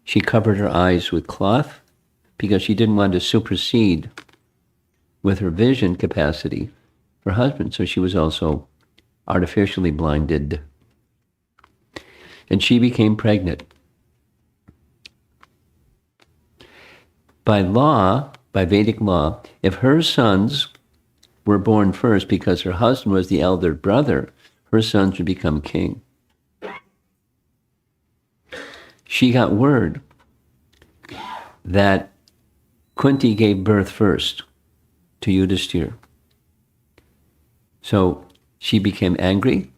She covered her eyes with cloth because she didn't want to supersede with her vision capacity her husband. So she was also artificially blinded. And she became pregnant. By law, by Vedic law, if her sons were born first because her husband was the elder brother, her sons would become king. She got word that Kunti gave birth first to Yudhishthira. So she became angry.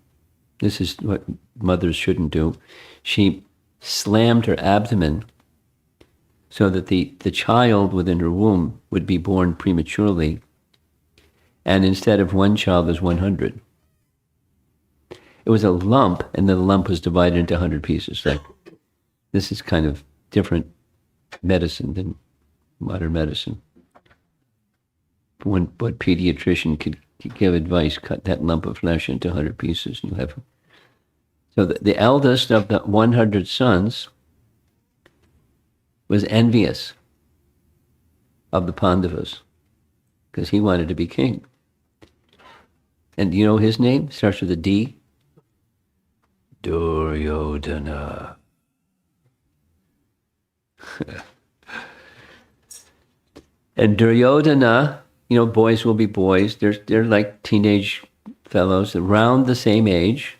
This is what mothers shouldn't do. She slammed her abdomen so that the child within her womb would be born prematurely. And instead of one child, there's 100. It was a lump, and the lump was divided into 100 pieces. Like, this is kind of different medicine than modern medicine. What pediatrician could give advice, cut that lump of flesh into 100 pieces, and you have. So the eldest of the 100 sons was envious of the Pandavas because he wanted to be king. And you know his name? Starts with a D. Duryodhana. And Duryodhana, you know, boys will be boys. They're like teenage fellows around the same age.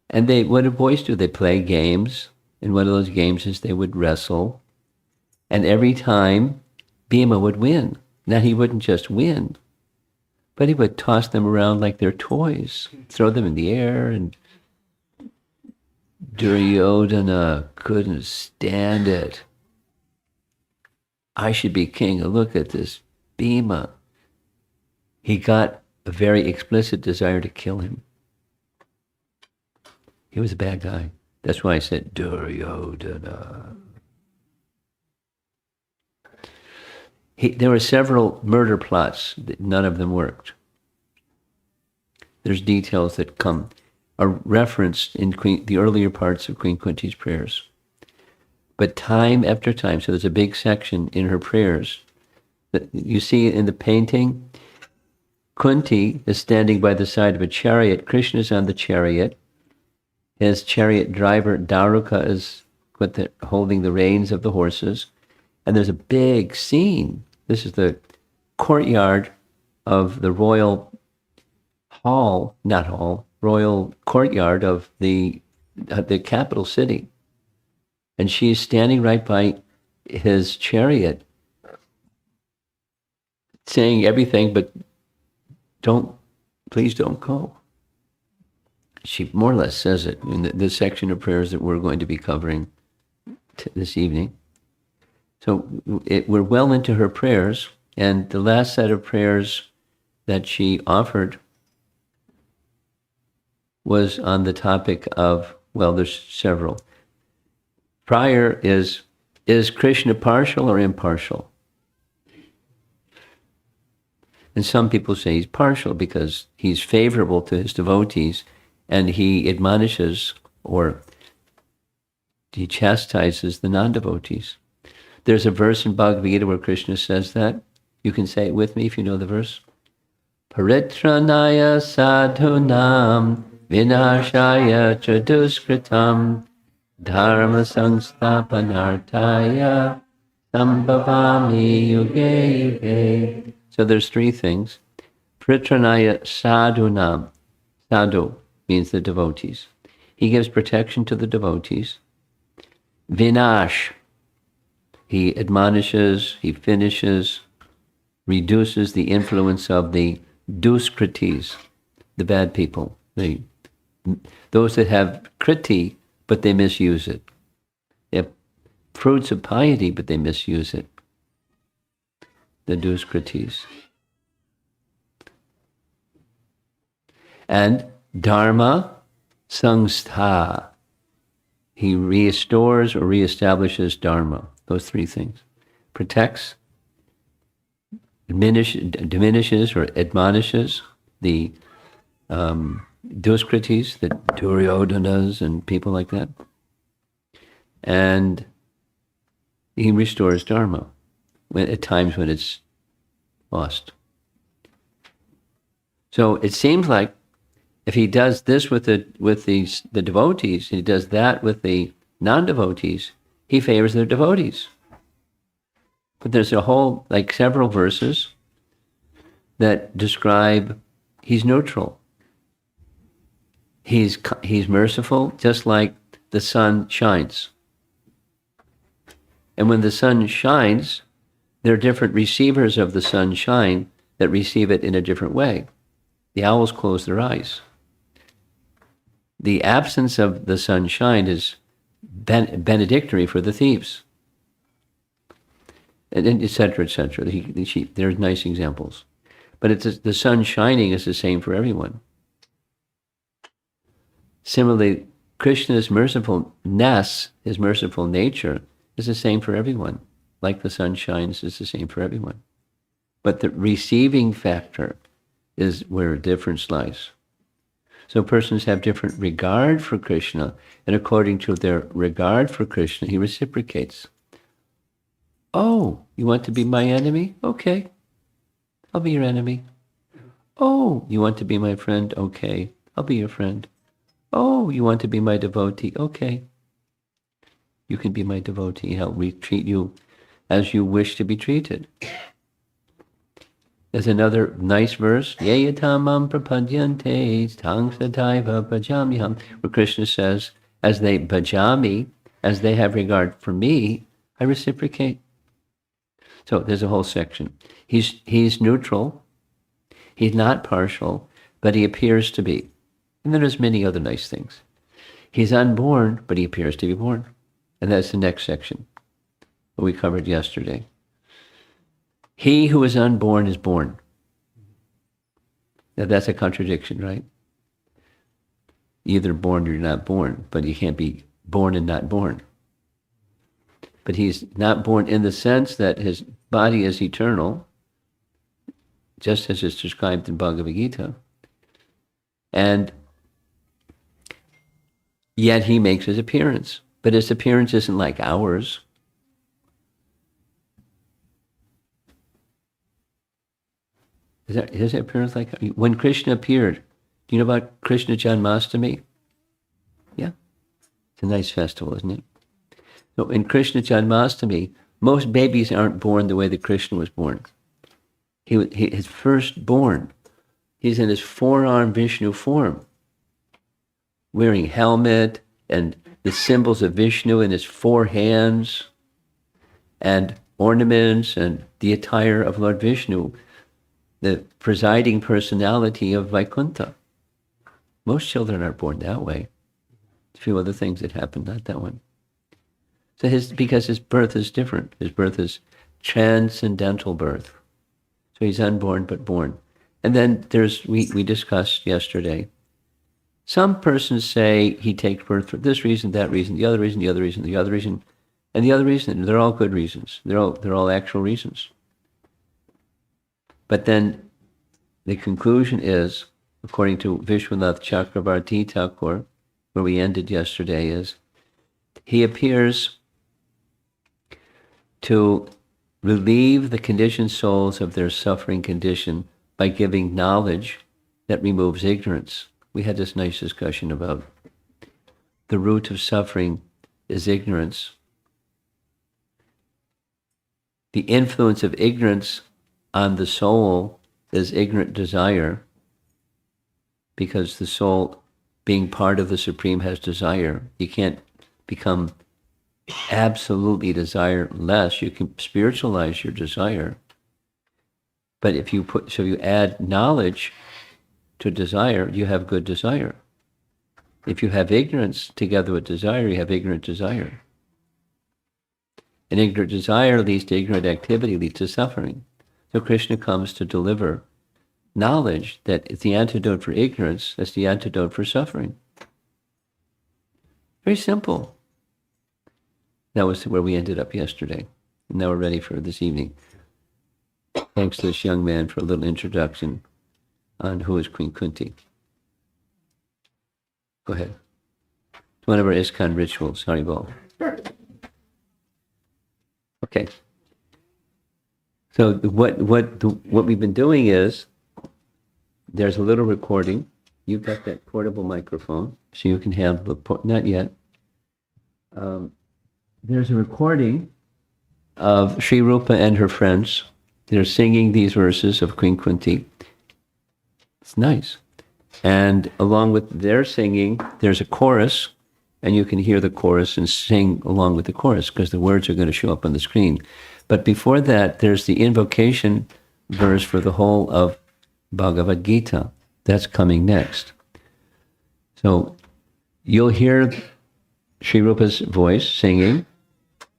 And what do boys do? They play games. And one of those games is they would wrestle. And every time, Bhima would win. Now, he wouldn't just win, but he would toss them around like they're toys, throw them in the air. And Duryodhana couldn't stand it. I should be king. Look at this Bhima. He got a very explicit desire to kill him. He was a bad guy. That's why I said Duryodhana. There were several murder plots. None of them worked. There's details that are referenced in the earlier parts of Queen Kunti's prayers. But time after time, so there's a big section in her prayers. That you see in the painting, Kunti is standing by the side of a chariot. Krishna is on the chariot. His chariot driver, Daruka, is holding the reins of the horses. And there's a big scene. This is the courtyard of the royal royal courtyard of the capital city. And she's standing right by his chariot, saying everything, but please don't go. She more or less says it in the section of prayers that we're going to be covering this evening. So we're well into her prayers, and the last set of prayers that she offered was on the topic of, well, there's several. Prior is Krishna partial or impartial? And some people say he's partial because he's favorable to his devotees and he admonishes or he chastises the non-devotees. There's a verse in Bhagavad Gita where Krishna says that. You can say it with me if you know the verse. Paritranaya sadhunam vinashaya chaduskritam dharma sangstapanartaya sambhavami yuge yuge. So there's three things. Paritranaya sadhunam. Sadhu means the devotees. He gives protection to the devotees. Vinash. He admonishes, he finishes, reduces the influence of the duskritis, the bad people, those that have kriti, but they misuse it. They have fruits of piety, but they misuse it. The duskritis. And dharma sangstha. He restores or reestablishes dharma. Those three things. Protects, diminishes or admonishes the duskritis, the Duryodhanas and people like that. and he restores Dharma at times when it's lost. So it seems like if he does this with the devotees, he does that with the non-devotees, he favors the devotees. But there's a whole, like several verses that describe he's neutral. He's merciful, just like the sun shines. And when the sun shines, there are different receivers of the sunshine that receive it in a different way. The owls close their eyes. The absence of the sunshine is benedictory for the thieves, and et cetera, et cetera. There's nice examples. But it's the sun shining is the same for everyone. Similarly, Krishna's mercifulness, his merciful nature, is the same for everyone. Like the sun shines is the same for everyone. But the receiving factor is where a difference lies. So persons have different regard for Krishna, and according to their regard for Krishna, he reciprocates. Oh, you want to be my enemy? Okay, I'll be your enemy. Oh, you want to be my friend? Okay, I'll be your friend. Oh, you want to be my devotee? Okay, you can be my devotee. I'll treat you as you wish to be treated. There's another nice verse, Yeyatamam prapadyante tang sadaiva bhajamyam, where Krishna says, as they bhajami, as they have regard for me, I reciprocate. So there's a whole section. He's neutral, he's not partial, but he appears to be. And then there's many other nice things. He's unborn, but he appears to be born. And that's the next section, what we covered yesterday. He who is unborn is born. Now that's a contradiction, right? Either born or you're not born, but you can't be born and not born. But he's not born in the sense that his body is eternal, just as is described in Bhagavad Gita. And yet he makes his appearance. But his appearance isn't like ours. Is that appearance like when Krishna appeared? Do you know about Krishna Janmashtami? Yeah, it's a nice festival, isn't it? So in Krishna Janmashtami, most babies aren't born the way that Krishna was born. His firstborn, he's in his four-arm Vishnu form, wearing helmet and the symbols of Vishnu in his four hands, and ornaments and the attire of Lord Vishnu, the presiding personality of Vaikuntha. Most children aren't born that way. A few other things that happen, not that one. So because his birth is different. His birth is transcendental birth. So he's unborn but born. And then we discussed yesterday, some persons say he takes birth for this reason, that reason, the other reason, the other reason, the other reason, and the other reason. They're all good reasons. They're all actual reasons. But then the conclusion is, according to Vishwanath Chakravarti Thakur, where we ended yesterday, is he appears to relieve the conditioned souls of their suffering condition by giving knowledge that removes ignorance. We had this nice discussion about the root of suffering is ignorance. The influence of ignorance on the soul is ignorant desire, because the soul, being part of the Supreme, has desire. You can't become absolutely desireless. You can spiritualize your desire. But if you add knowledge to desire, you have good desire. If you have ignorance together with desire, you have ignorant desire. And ignorant desire leads to ignorant activity, leads to suffering. So Krishna comes to deliver knowledge that is the antidote for ignorance, that's the antidote for suffering. Very simple. That was where we ended up yesterday. And now we're ready for this evening. Thanks to this young man for a little introduction on who is Queen Kunti. Go ahead. It's one of our ISKCON rituals. Haribol. Okay. So what we've been doing is there's a little recording. You've got that portable microphone, so you can have not yet. There's a recording of Sri Rupa and her friends. They're singing these verses of Queen Kunti. It's nice. And along with their singing, there's a chorus, and you can hear the chorus and sing along with the chorus because the words are going to show up on the screen. But before that, there's the invocation verse for the whole of Bhagavad Gita. That's coming next. So you'll hear Sri Rupa's voice singing.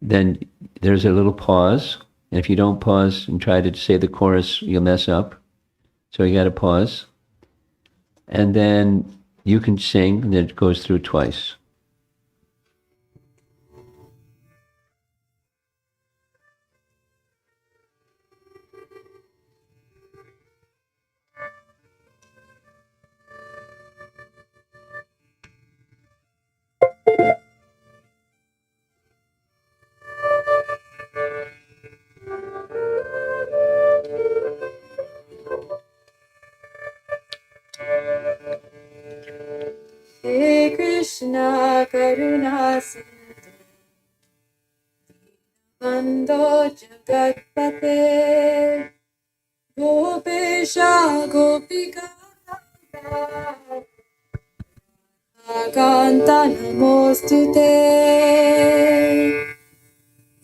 Then there's a little pause. And if you don't pause and try to say the chorus, you'll mess up. So you got to pause. And then you can sing, and it goes through twice. Hey Krishna Karuna Sindhu Bando Jagatpate Gopesha Gopika Kanta Namostute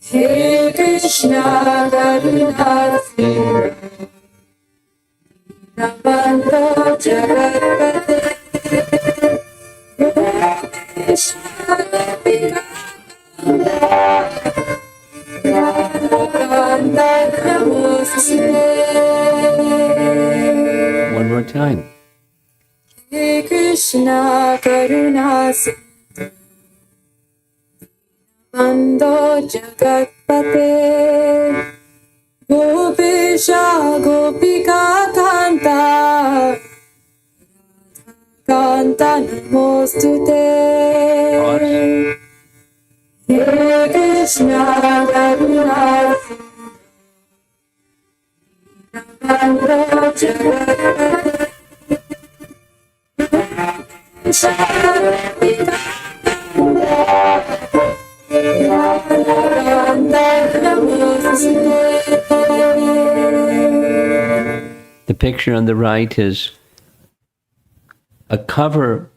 Hey Krishna Karuna Sindhu Bando Jagatpate One more time. Hey Krishna Karuna Sindhu Bando Jagatpate Gopesha Gopika Kanta Kanta Namostute Hey Krishna Karuna Bando Jagatpate The picture on the right is a cover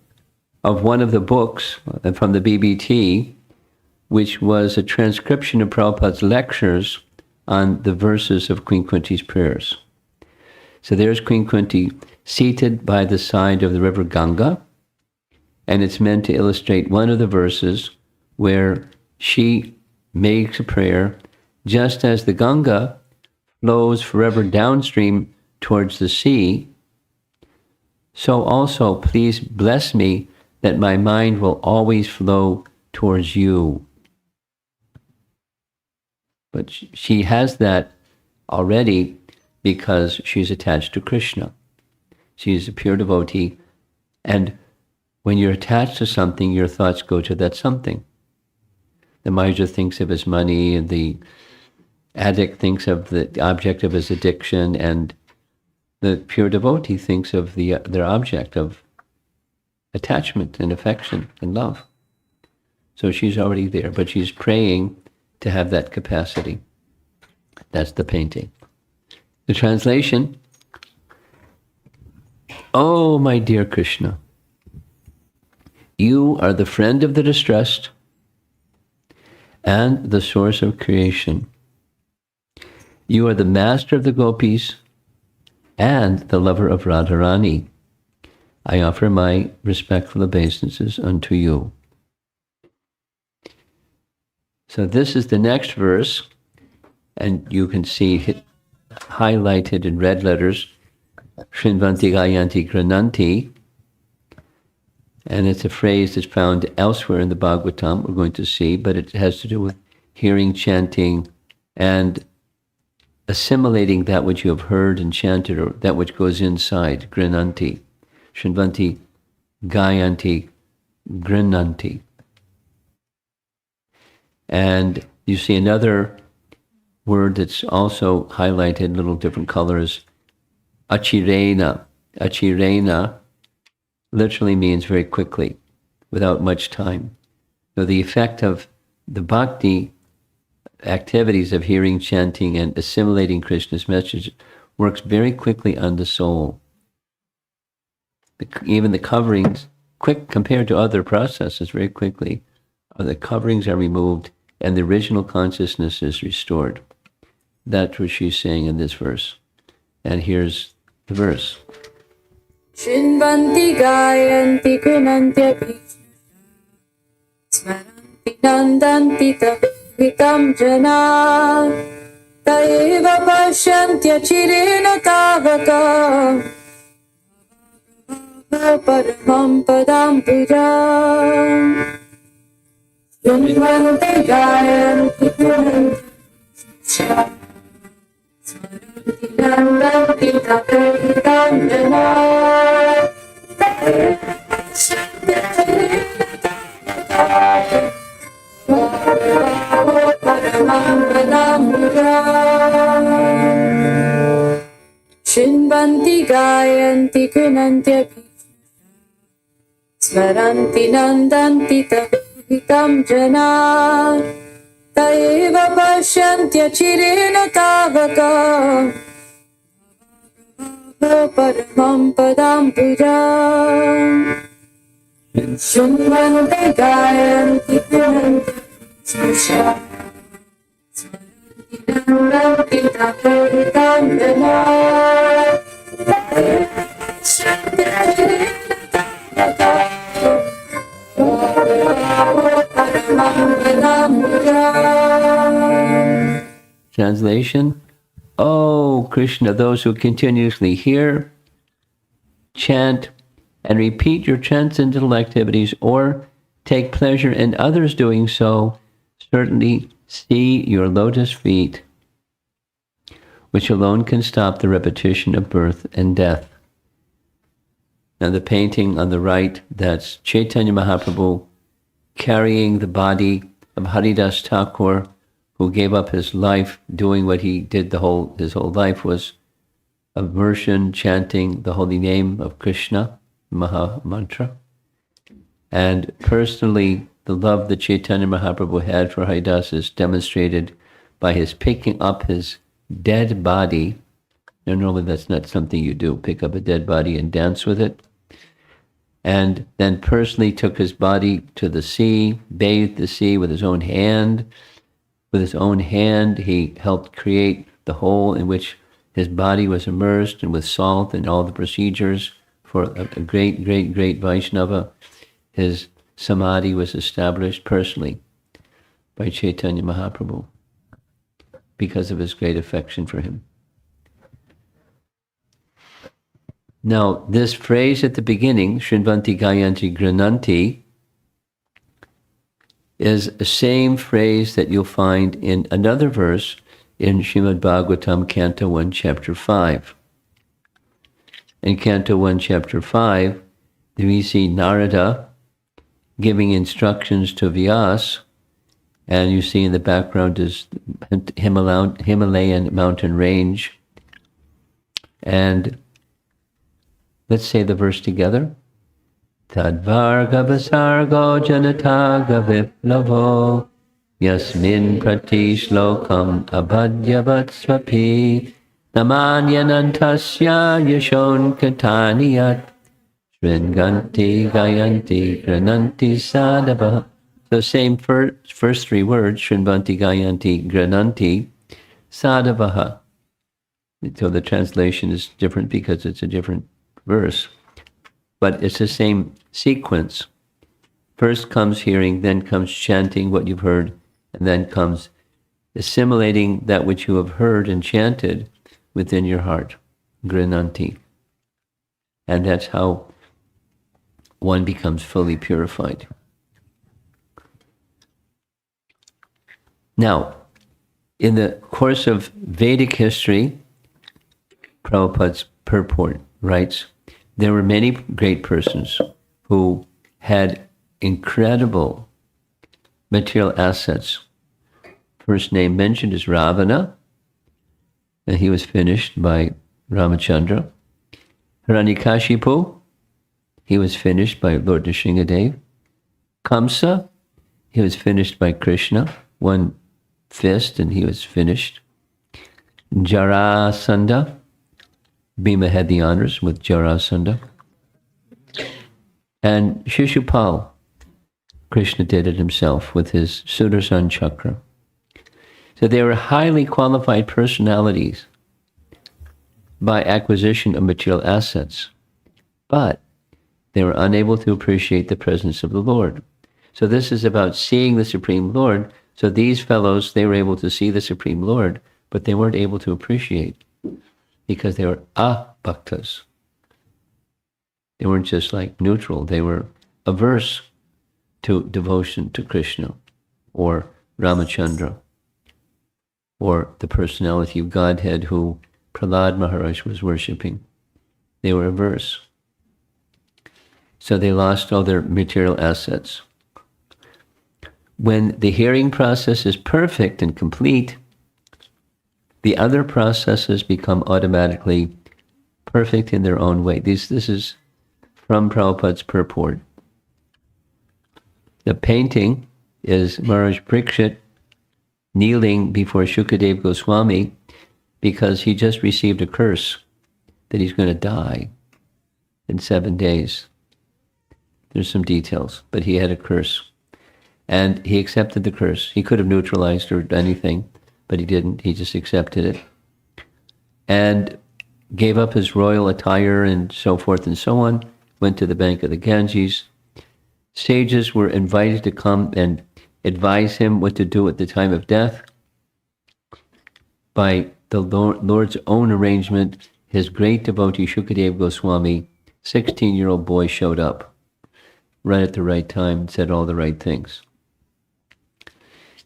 of one of the books from the BBT, which was a transcription of Prabhupada's lectures on the verses of Queen Kunti's prayers. So there's Queen Kunti seated by the side of the river Ganga, and it's meant to illustrate one of the verses where she makes a prayer just as the Ganga flows forever downstream towards the sea. So also, please bless me that my mind will always flow towards you. But she has that already because she's attached to Krishna. She's a pure devotee. And when you're attached to something, your thoughts go to that something. The Maja thinks of his money, and the addict thinks of the object of his addiction, and the pure devotee thinks of their object of attachment and affection and love. So she's already there, but she's praying to have that capacity. That's the painting. The translation: Oh, my dear Krishna, you are the friend of the distressed and the source of creation. You are the master of the gopis and the lover of Radharani. I offer my respectful obeisances unto you. So this is the next verse, and you can see highlighted in red letters, Shrinvanti Gayanti Grananti, and it's a phrase that's found elsewhere in the Bhagavatam, we're going to see, but it has to do with hearing, chanting, and assimilating that which you have heard and chanted, or that which goes inside, Grananti. Shrinvanti Gayanti Grananti. And you see another word that's also highlighted, little different colors, achirena. Achirena literally means very quickly, without much time. So the effect of the bhakti activities of hearing, chanting, and assimilating Krishna's message works very quickly on the soul. Even the coverings, quick compared to other processes, very quickly, the coverings are removed and the original consciousness is restored. That's what she's saying in this verse. And here's the verse. Shinvanti gayanti gunantyapi smaranti nandanti tavitam jana taiva pashyantya chirena tavaka paramam padam puja. Shinvanti gayanti gunantyapi Nandanti tavitam jana Shinvanti gayanti gunantyapi smaranti nandanti tavitam jana taiva pashyantya chirena tavaka paramam padam puja. Shinvanti gayanti gunantyapi nandanti tavitam jana Translation: Oh Krishna, those who continuously hear, chant, and repeat your transcendental activities or take pleasure in others doing so, certainly see your lotus feet, which alone can stop the repetition of birth and death. Now the painting on the right, that's Chaitanya Mahaprabhu carrying the body of Haridas Thakur, who gave up his life doing what he did his whole life was immersion, chanting the holy name of Krishna, Maha Mantra. And personally, the love that Chaitanya Mahaprabhu had for Haridas is demonstrated by his picking up his dead body. And normally that's not something you do, pick up a dead body and dance with it. And then personally took his body to the sea, bathed the sea with his own hand. With his own hand, he helped create the hole in which his body was immersed, and with salt and all the procedures for a great, great, great Vaishnava, his samadhi was established personally by Chaitanya Mahaprabhu because of his great affection for him. Now, this phrase at the beginning, Srinvanti Gayanti Grananti, is the same phrase that you'll find in another verse in Srimad Bhagavatam, Canto 1, Chapter 5. In Canto 1, Chapter 5, we see Narada giving instructions to Vyas, and you see in the background is Himalayan mountain range. And let's say the verse together. Tadvarga vasargo janataga viplavo yasmin pratishlokam abhadyavat namanyanantasya yashon kataniyat shringanti gayanti grananti sadava. So same first three words, shrinvanti gayanti grananti sadavaha. So the translation is different because it's a different verse. But it's the same sequence. First comes hearing, then comes chanting what you've heard, and then comes assimilating that which you have heard and chanted within your heart, grananti. And that's how one becomes fully purified. Now, in the course of Vedic history, Prabhupada's purport writes, there were many great persons who had incredible material assets first name mentioned is Ravana, and he was finished by Ramachandra. Hiranyakashipu, he was finished by Lord Nrsingadev. Kamsa, he was finished by Krishna, one fist, and he was finished. Jarasandha, Bhima had the honors with Jarasandha. And Shishupal, Krishna did it himself with his Sudarshan Chakra. So they were highly qualified personalities by acquisition of material assets, but they were unable to appreciate the presence of the Lord. So this is about seeing the Supreme Lord. So these fellows, they were able to see the Supreme Lord, but they weren't able to appreciate because they were abhaktas. They weren't just like neutral, they were averse to devotion to Krishna or Ramachandra or the personality of Godhead who Prahlad Maharaj was worshipping. They were averse. So they lost all their material assets. When the hearing process is perfect and complete, the other processes become automatically perfect in their own way. This is from Prabhupada's purport. The painting is Maharaj Parikshit kneeling before Shukadev Goswami because he just received a curse that he's going to die in 7 days. There's some details, but he had a curse. And he accepted the curse. He could have neutralized or anything, but he didn't. He just accepted it. And gave up his royal attire and so forth and so on, went to the bank of the Ganges. Sages were invited to come and advise him what to do at the time of death. By the Lord's own arrangement, his great devotee Shukadev Goswami, 16-year-old boy, showed up right at the right time and said all the right things.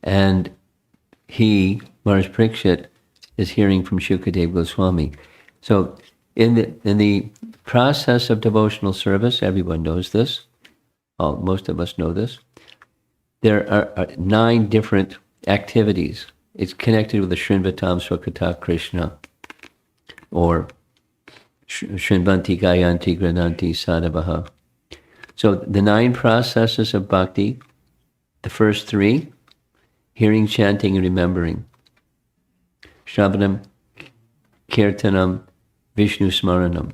And he, Maharaj Parikshit, is hearing from Shukadev Goswami. So in the process of devotional service, everyone knows this, most of us know this, there are 9 different activities. It's connected with the Shrinvatam Swakata Krishna, or Shrinvanti Gayanti Grananti Sadhavaha. So the 9 processes of bhakti, the first 3, hearing, chanting, and remembering. Shravanam, Kirtanam, Vishnu Smaranam.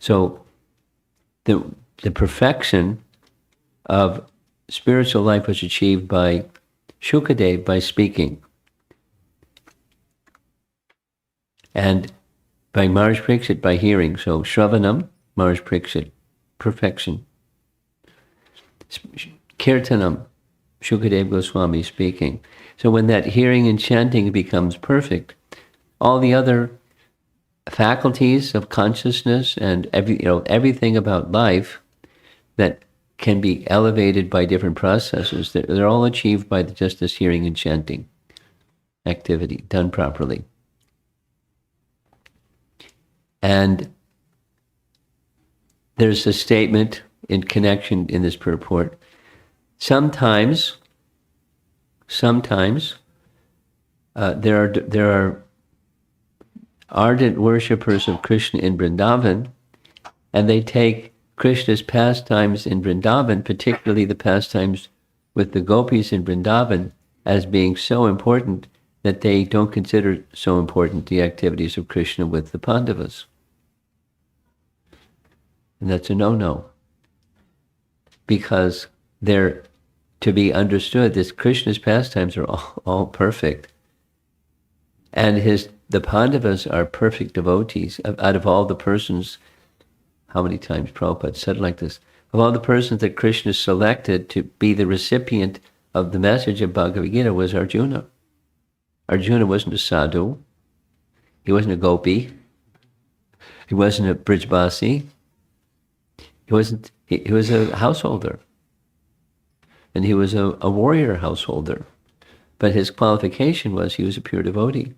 So the perfection of spiritual life was achieved by Shukadev by speaking. And by Maharaj Parikshit by hearing. So Shravanam, Maharaj Parikshit, perfection. Kirtanam, Shukadev Goswami speaking. So when that hearing and chanting becomes perfect, all the other faculties of consciousness and everything about life that can be elevated by different processes, they're all achieved by just this hearing and chanting activity done properly. And there's a statement in connection in this purport. Sometimes there are ardent worshippers of Krishna in Vrindavan, and they take Krishna's pastimes in Vrindavan, particularly the pastimes with the gopis in Vrindavan, as being so important that they don't consider so important the activities of Krishna with the Pandavas. And that's a no-no. Because they're to be understood that Krishna's pastimes are all perfect. And the Pandavas are perfect devotees. Out of all the persons, how many times Prabhupada said like this, of all the persons that Krishna selected to be the recipient of the message of Bhagavad Gita was Arjuna. Arjuna wasn't a sadhu. He wasn't a gopi. He wasn't a Brijbasi. He was a householder. And he was a warrior householder. But his qualification was he was a pure devotee.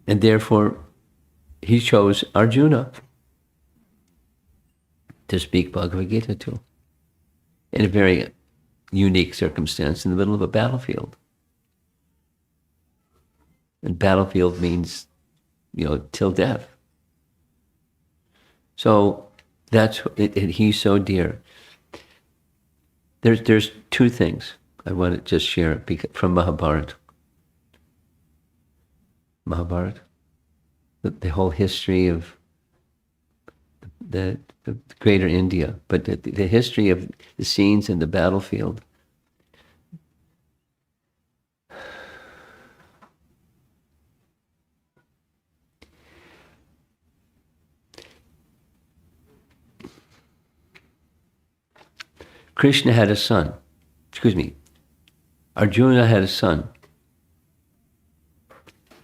And therefore, he chose Arjuna to speak Bhagavad Gita to in a very unique circumstance in the middle of a battlefield. And battlefield means, till death. So that's it, he's so dear. There's two things I want to just share from Mahabharata. The whole history of the greater India, but the history of the scenes in the battlefield. Krishna had a son. Arjuna had a son.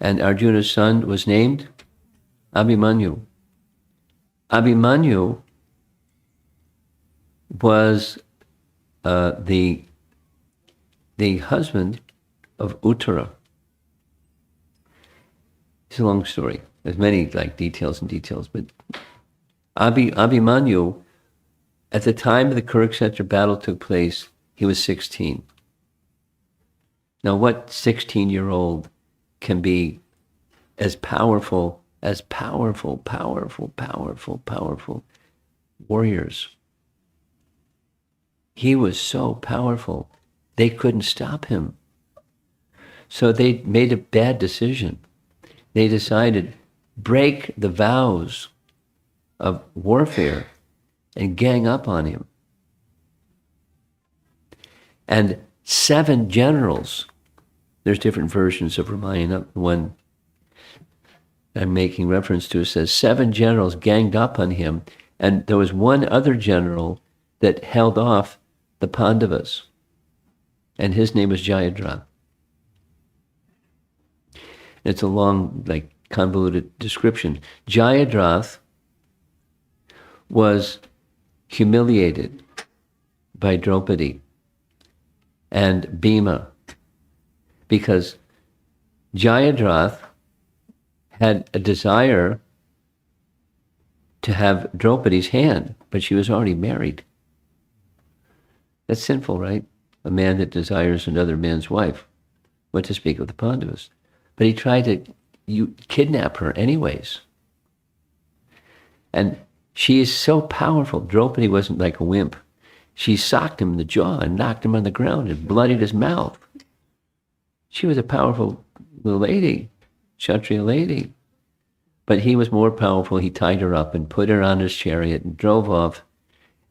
And Arjuna's son was named Abhimanyu. Abhimanyu was the husband of Uttara. It's a long story. There's many details, but Abhimanyu, at the time of the Kurukshetra battle took place, he was 16. Now, what 16-year-old can be as powerful warriors? He was so powerful, they couldn't stop him. So they made a bad decision. They decided, break the vows of warfare and gang up on him. And 7 generals, there's different versions of Ramayana. The one I'm making reference to says 7 generals ganged up on him, and there was one other general that held off the Pandavas, and his name was Jayadratha. It's a long, convoluted description. Jayadratha was humiliated by Draupadi and Bhima because Jayadratha had a desire to have Draupadi's hand, but she was already married. That's sinful, right? A man that desires another man's wife. What to speak of the Pandavas? But he tried to kidnap her anyways. And she is so powerful. Draupadi wasn't like a wimp. She socked him in the jaw and knocked him on the ground and bloodied his mouth. She was a powerful little lady, Kshatriya lady. But he was more powerful. He tied her up and put her on his chariot and drove off.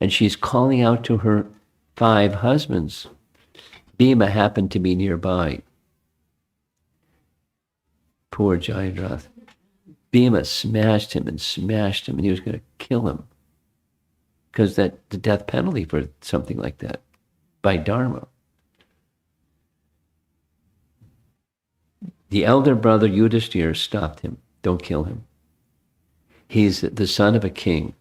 And she's calling out to her 5 husbands. Bhima happened to be nearby. Poor Jayadratha. Bhima smashed him, and he was going to kill him. Because that's the death penalty for something like that, by Dharma. The elder brother Yudhishthira stopped him. Don't kill him. He's the son of a king.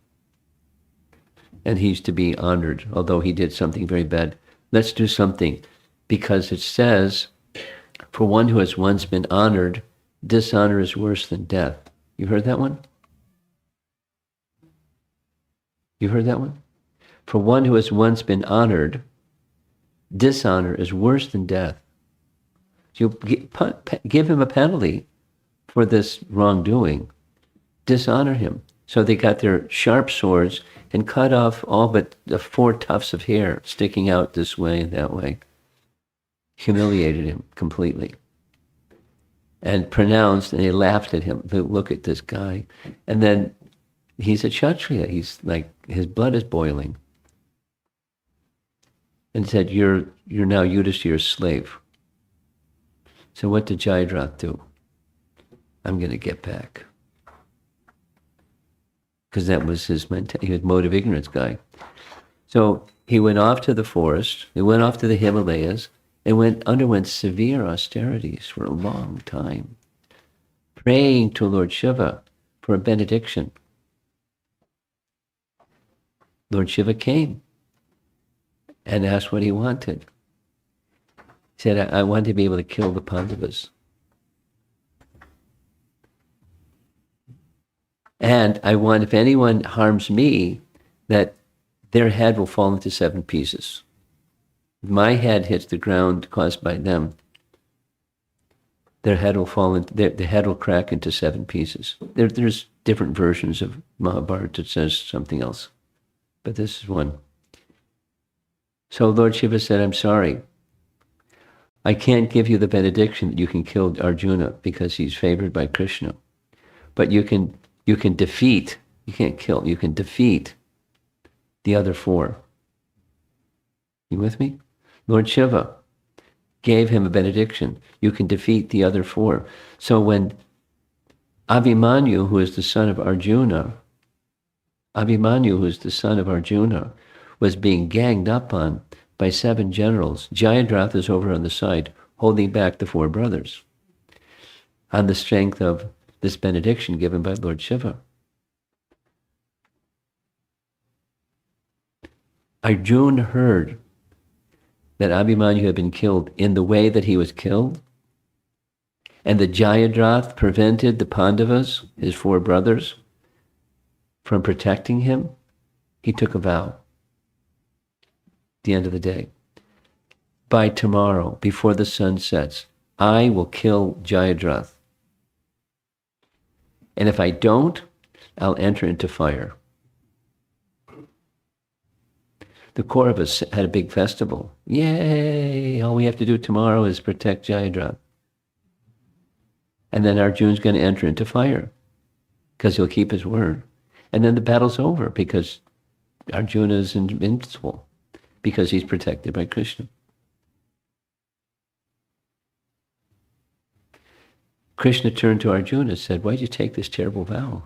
And he's to be honored, although he did something very bad. Let's do something. Because it says, for one who has once been honored, dishonor is worse than death. You heard that one? You heard that one? For one who has once been honored, dishonor is worse than death. You give him a penalty for this wrongdoing. Dishonor him. So they got their sharp swords and cut off all but the 4 tufts of hair sticking out this way and that way. Humiliated him completely. And pronounced, and they laughed at him. Look at this guy. And then he's a Kshatriya. He's his blood is boiling. And said, you're now Yudhishthira's slave. So what did Jayadratha do? I'm going to get back. Because that was his mentality. He was mode of ignorance guy. So he went off to the forest. He went off to the Himalayas and underwent severe austerities for a long time, praying to Lord Shiva for a benediction. Lord Shiva came and asked what he wanted. He said, I want to be able to kill the Pandavas. And I want, if anyone harms me, that their head will fall into 7 pieces. my head hits the ground caused by them, their head will fall into, the head will crack into 7 pieces. There's different versions of Mahabharata that says something else, but this is one. So Lord Shiva said, I'm sorry. I can't give you the benediction that you can kill Arjuna because he's favored by Krishna. But you can defeat, you can't kill, you can defeat the other 4. You with me? Lord Shiva gave him a benediction. You can defeat the other 4. So when Abhimanyu, who is the son of Arjuna, was being ganged up on by 7 generals, Jayadratha is over on the side, holding back the 4 brothers on the strength of this benediction given by Lord Shiva. Arjuna heard that Abhimanyu had been killed in the way that he was killed, and the Jayadratha prevented the Pandavas, his 4 brothers, from protecting him. He took a vow at the end of the day. By tomorrow, before the sun sets, I will kill Jayadratha. And if I don't, I'll enter into fire. The Kauravas had a big festival. Yay! All we have to do tomorrow is protect Jayadratha. And then Arjuna's going to enter into fire because he'll keep his word. And then the battle's over because Arjuna is invincible because he's protected by Krishna. Krishna turned to Arjuna and said, why'd you take this terrible vow?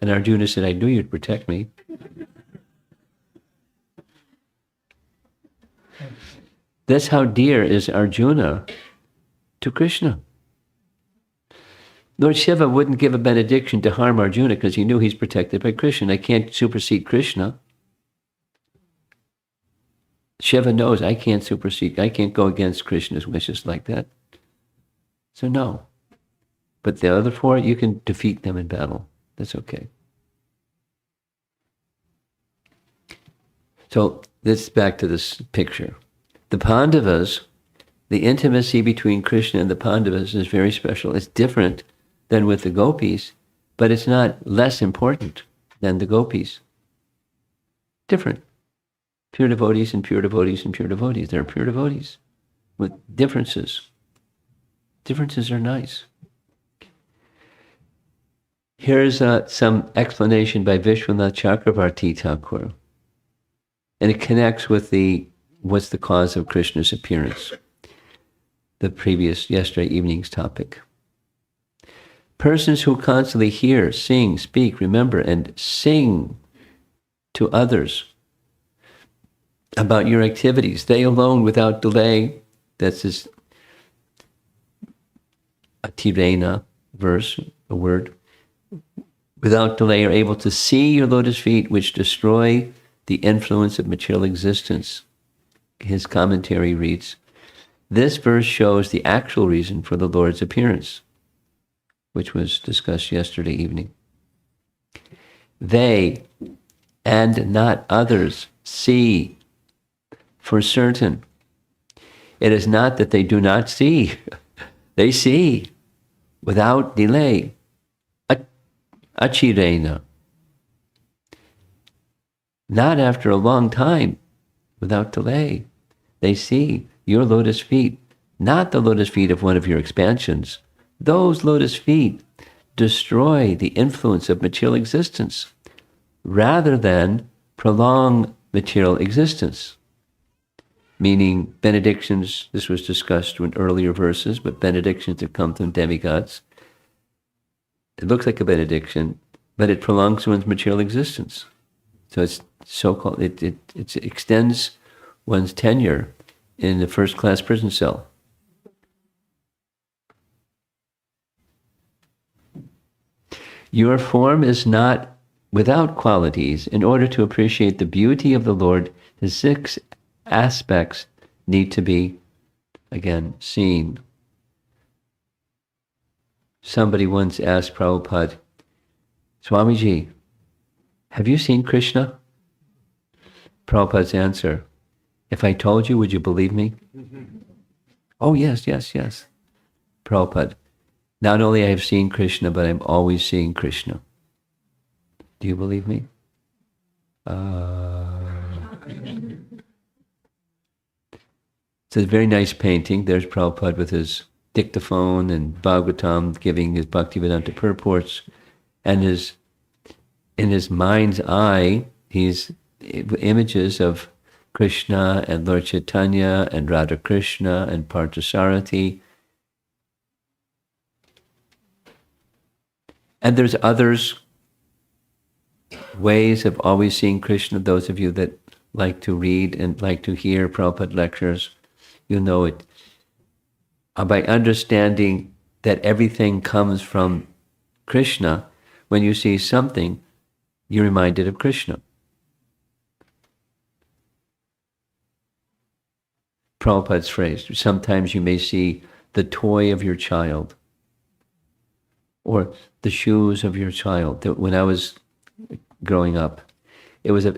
And Arjuna said, I knew you'd protect me. That's how dear is Arjuna to Krishna. Lord Shiva wouldn't give a benediction to harm Arjuna because he knew he's protected by Krishna. I can't supersede Krishna. Shiva knows I can't go against Krishna's wishes like that. So no. But the other 4, you can defeat them in battle. That's okay. So this back to this picture. The Pandavas, the intimacy between Krishna and the Pandavas is very special. It's different than with the gopis, but it's not less important than the gopis. Different. Pure devotees and pure devotees and pure devotees. They're pure devotees with differences. Differences are nice. Here's some explanation by Vishwanath Chakravarti Thakur. And it connects with what's the cause of Krishna's appearance, yesterday evening's topic. Persons who constantly hear, sing, speak, remember, and sing to others about your activities, they alone without delay, that's this Atirena verse, a word, without delay are able to see your lotus feet which destroy the influence of material existence. His commentary reads, this verse shows the actual reason for the Lord's appearance, which was discussed yesterday evening. They, and not others, see for certain. It is not that they do not see. They see without delay. Achirena. Not after a long time, without delay. They see your lotus feet, not the lotus feet of one of your expansions. Those lotus feet destroy the influence of material existence rather than prolong material existence. Meaning benedictions, this was discussed in earlier verses, but benedictions that come from demigods, it looks like a benediction, but it prolongs one's material existence. So it's so-called, it extends one's tenure in the first-class prison cell. Your form is not without qualities. In order to appreciate the beauty of the Lord, the 6 aspects need to be, again, seen. Somebody once asked Prabhupada, Swamiji, have you seen Krishna? Prabhupada's answer, if I told you, would you believe me? Oh, yes, yes, yes. Prabhupada, not only I have seen Krishna, but I'm always seeing Krishna. Do you believe me? It's a very nice painting. There's Prabhupada with his dictaphone and Bhagavatam giving his Bhaktivedanta purports. And in his mind's eye, he's images of Krishna and Lord Chaitanya and Radha Krishna and Parthasarathi. And there's others ways of always seeing Krishna. Those of you that like to read and like to hear Prabhupada lectures, you know it. By understanding that everything comes from Krishna, when you see something, you're reminded of Krishna. Prabhupada's phrase, sometimes you may see the toy of your child or the shoes of your child. When I was growing up, it was a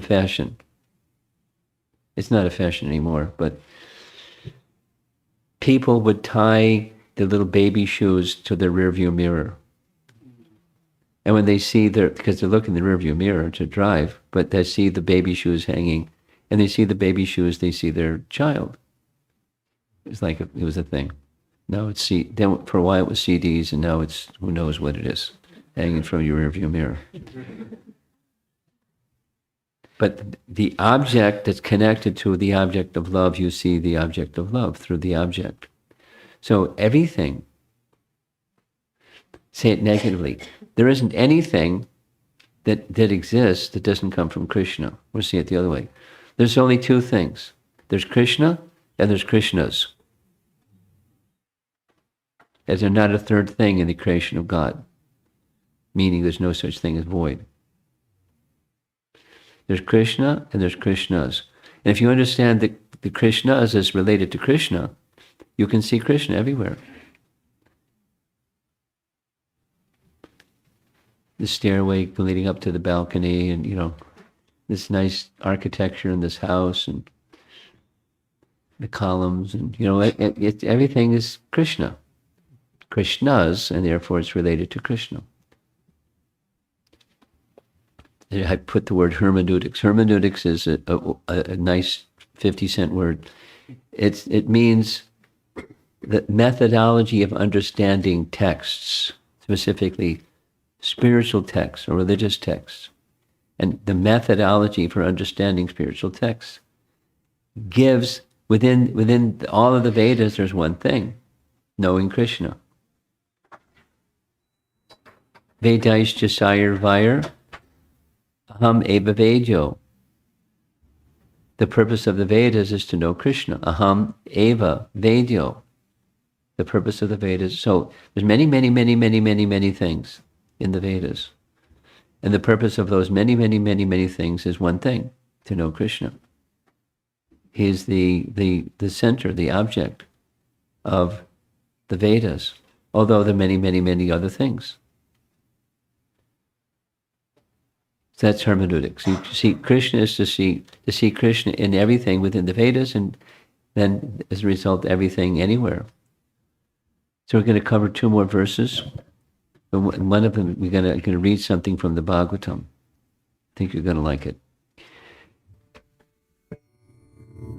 fashion. It's not a fashion anymore, but people would tie the little baby shoes to their rearview mirror. And when they see because they're looking in the rearview mirror to drive, but they see the baby shoes hanging, and they see the baby shoes, they see their child. It's like it was a thing. Now it's then for a while it was CDs, and now it's who knows what it is, hanging from your rearview mirror. But the object that's connected to the object of love, you see the object of love through the object. So everything, say it negatively, there isn't anything that exists that doesn't come from Krishna. We'll see it the other way. There's only two things. There's Krishna and there's Krishnas. As there's not a third thing in the creation of God, meaning there's no such thing as void. There's Krishna and there's Krishnas. And if you understand that the Krishnas is related to Krishna, you can see Krishna everywhere. The stairway leading up to the balcony, and this nice architecture in this house, and the columns, and everything is Krishna. Krishnas, and therefore it's related to Krishna. I put the word hermeneutics. Hermeneutics is a nice 50-cent word. It means the methodology of understanding texts, specifically spiritual texts or religious texts. And the methodology for understanding spiritual texts gives, within all of the Vedas, there's one thing, knowing Krishna. Vedaischa Sayar Vair, Aham Eva Vedyo. The purpose of the Vedas is to know Krishna. Aham Eva Vedyo. The purpose of the Vedas. So there's many, many, many, many, many, many things in the Vedas. And the purpose of those many, many, many, many things is one thing, to know Krishna. He is the center, the object of the Vedas, although there are many, many, many other things. So that's hermeneutics. You see, Krishna is to see Krishna in everything within the Vedas, and then as a result, everything anywhere. So we're going to cover two more verses. One of them, we're going to read something from the Bhagavatam. I think you're going to like it.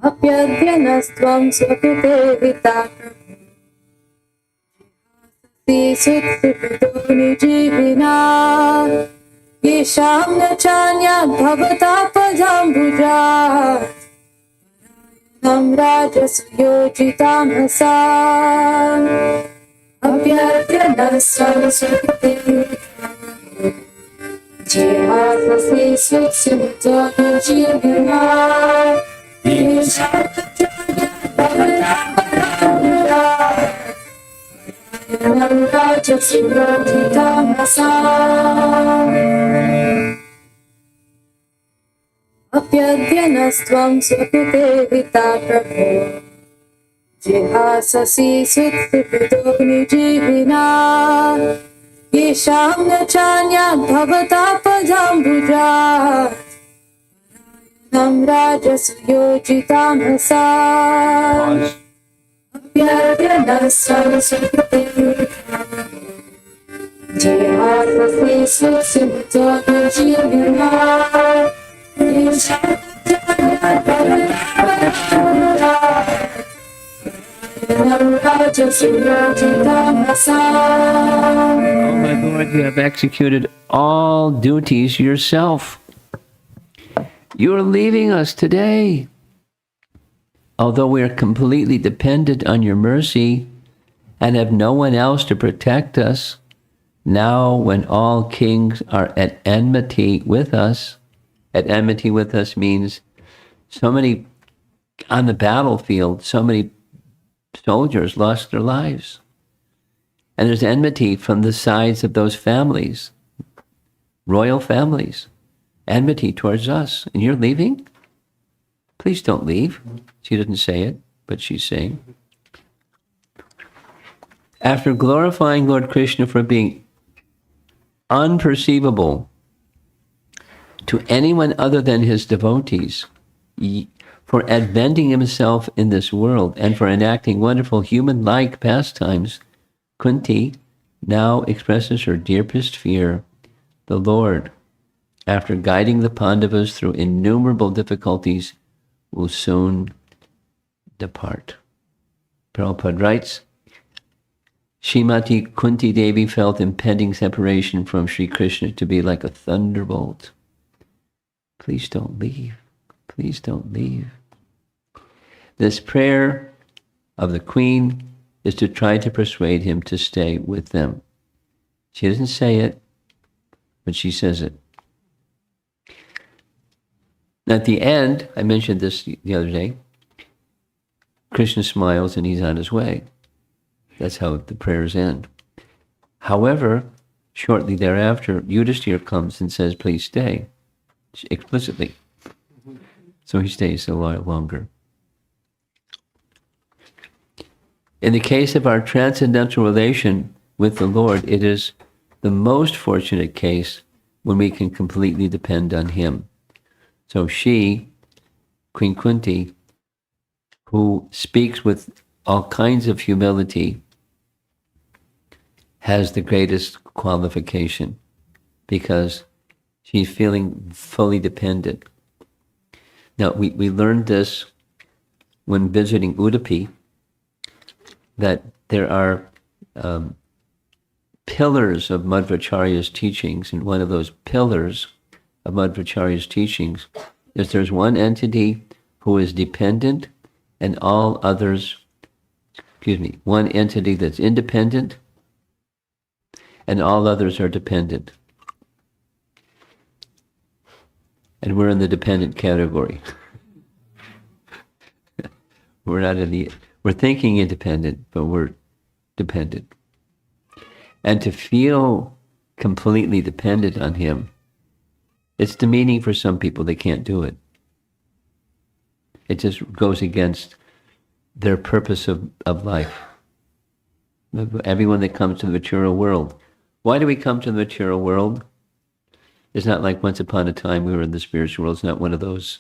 Apyadyanastvam swakute vitakam Sutsuputo nijivina Yesham nachanya bhavatapajambuja Nam rajasuyojitam hasam Apyadyanastvam swakute vitakam Jihasasi sutsuputo nijivina Apyadyanastvam swakute vita prabhu Jihasasi sutsuputo nijivina Yesham nachanya bhavatapajambuja Nam Rajasuyojitamasa Pause. Apyaryanasam Sukriti Jayatasi Susimtaka Jivina Nam Rajasuyojitamasa. Oh my Lord, you have executed all duties yourself. You are leaving us today. Although we are completely dependent on your mercy and have no one else to protect us, now when all kings are at enmity with us means so many on the battlefield, so many soldiers lost their lives. And there's enmity from the sides of those families, royal families, enmity towards us. And you're leaving? Please don't leave. She doesn't say it, but she's saying. After glorifying Lord Krishna for being unperceivable to anyone other than his devotees, for adventing himself in this world, and for enacting wonderful human-like pastimes, Kunti now expresses her deepest fear. The Lord, after guiding the Pandavas through innumerable difficulties, will soon depart. Prabhupada writes, Srimati Kunti Devi felt impending separation from Sri Krishna to be like a thunderbolt. Please don't leave. Please don't leave. This prayer of the Queen is to try to persuade him to stay with them. She doesn't say it, but she says it. At the end, I mentioned this the other day, Krishna smiles and he's on his way. That's how the prayers end. However, shortly thereafter, Yudhishthira comes and says, please stay, explicitly. So he stays a while longer. In the case of our transcendental relation with the Lord, it is the most fortunate case when we can completely depend on him. So she, Queen Kunti, who speaks with all kinds of humility, has the greatest qualification because she's feeling fully dependent. Now, we learned this when visiting Udupi, that there are pillars of Madhvacharya's teachings, and one of those pillars of Madhvacharya's teachings is there's one entity who is dependent and all others, one entity that's independent and all others are dependent. And we're in the dependent category. We're not we're thinking independent, but we're dependent. And to feel completely dependent on him, it's demeaning for some people. They can't do it. It just goes against their purpose of life. Everyone that comes to the material world. Why do we come to the material world? It's not like once upon a time we were in the spiritual world. It's not one of those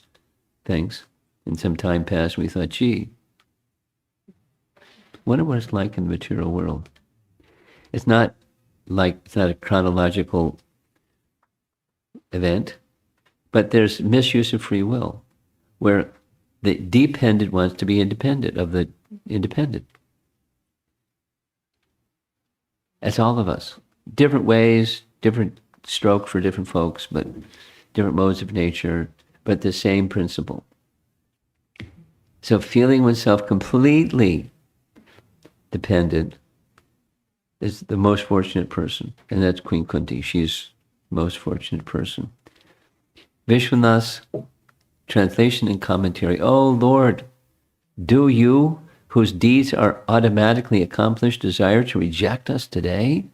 things. In some time past, we thought, gee, wonder what it's like in the material world. It's not a chronological event, but there's misuse of free will, where the dependent wants to be independent of the independent. That's all of us. Different ways, different stroke for different folks, but different modes of nature, but the same principle. So feeling oneself completely dependent is the most fortunate person, and that's Queen Kunti. She's the most fortunate person. Vishwanath's translation and commentary. Oh Lord, do you, whose deeds are automatically accomplished, desire to reject us today?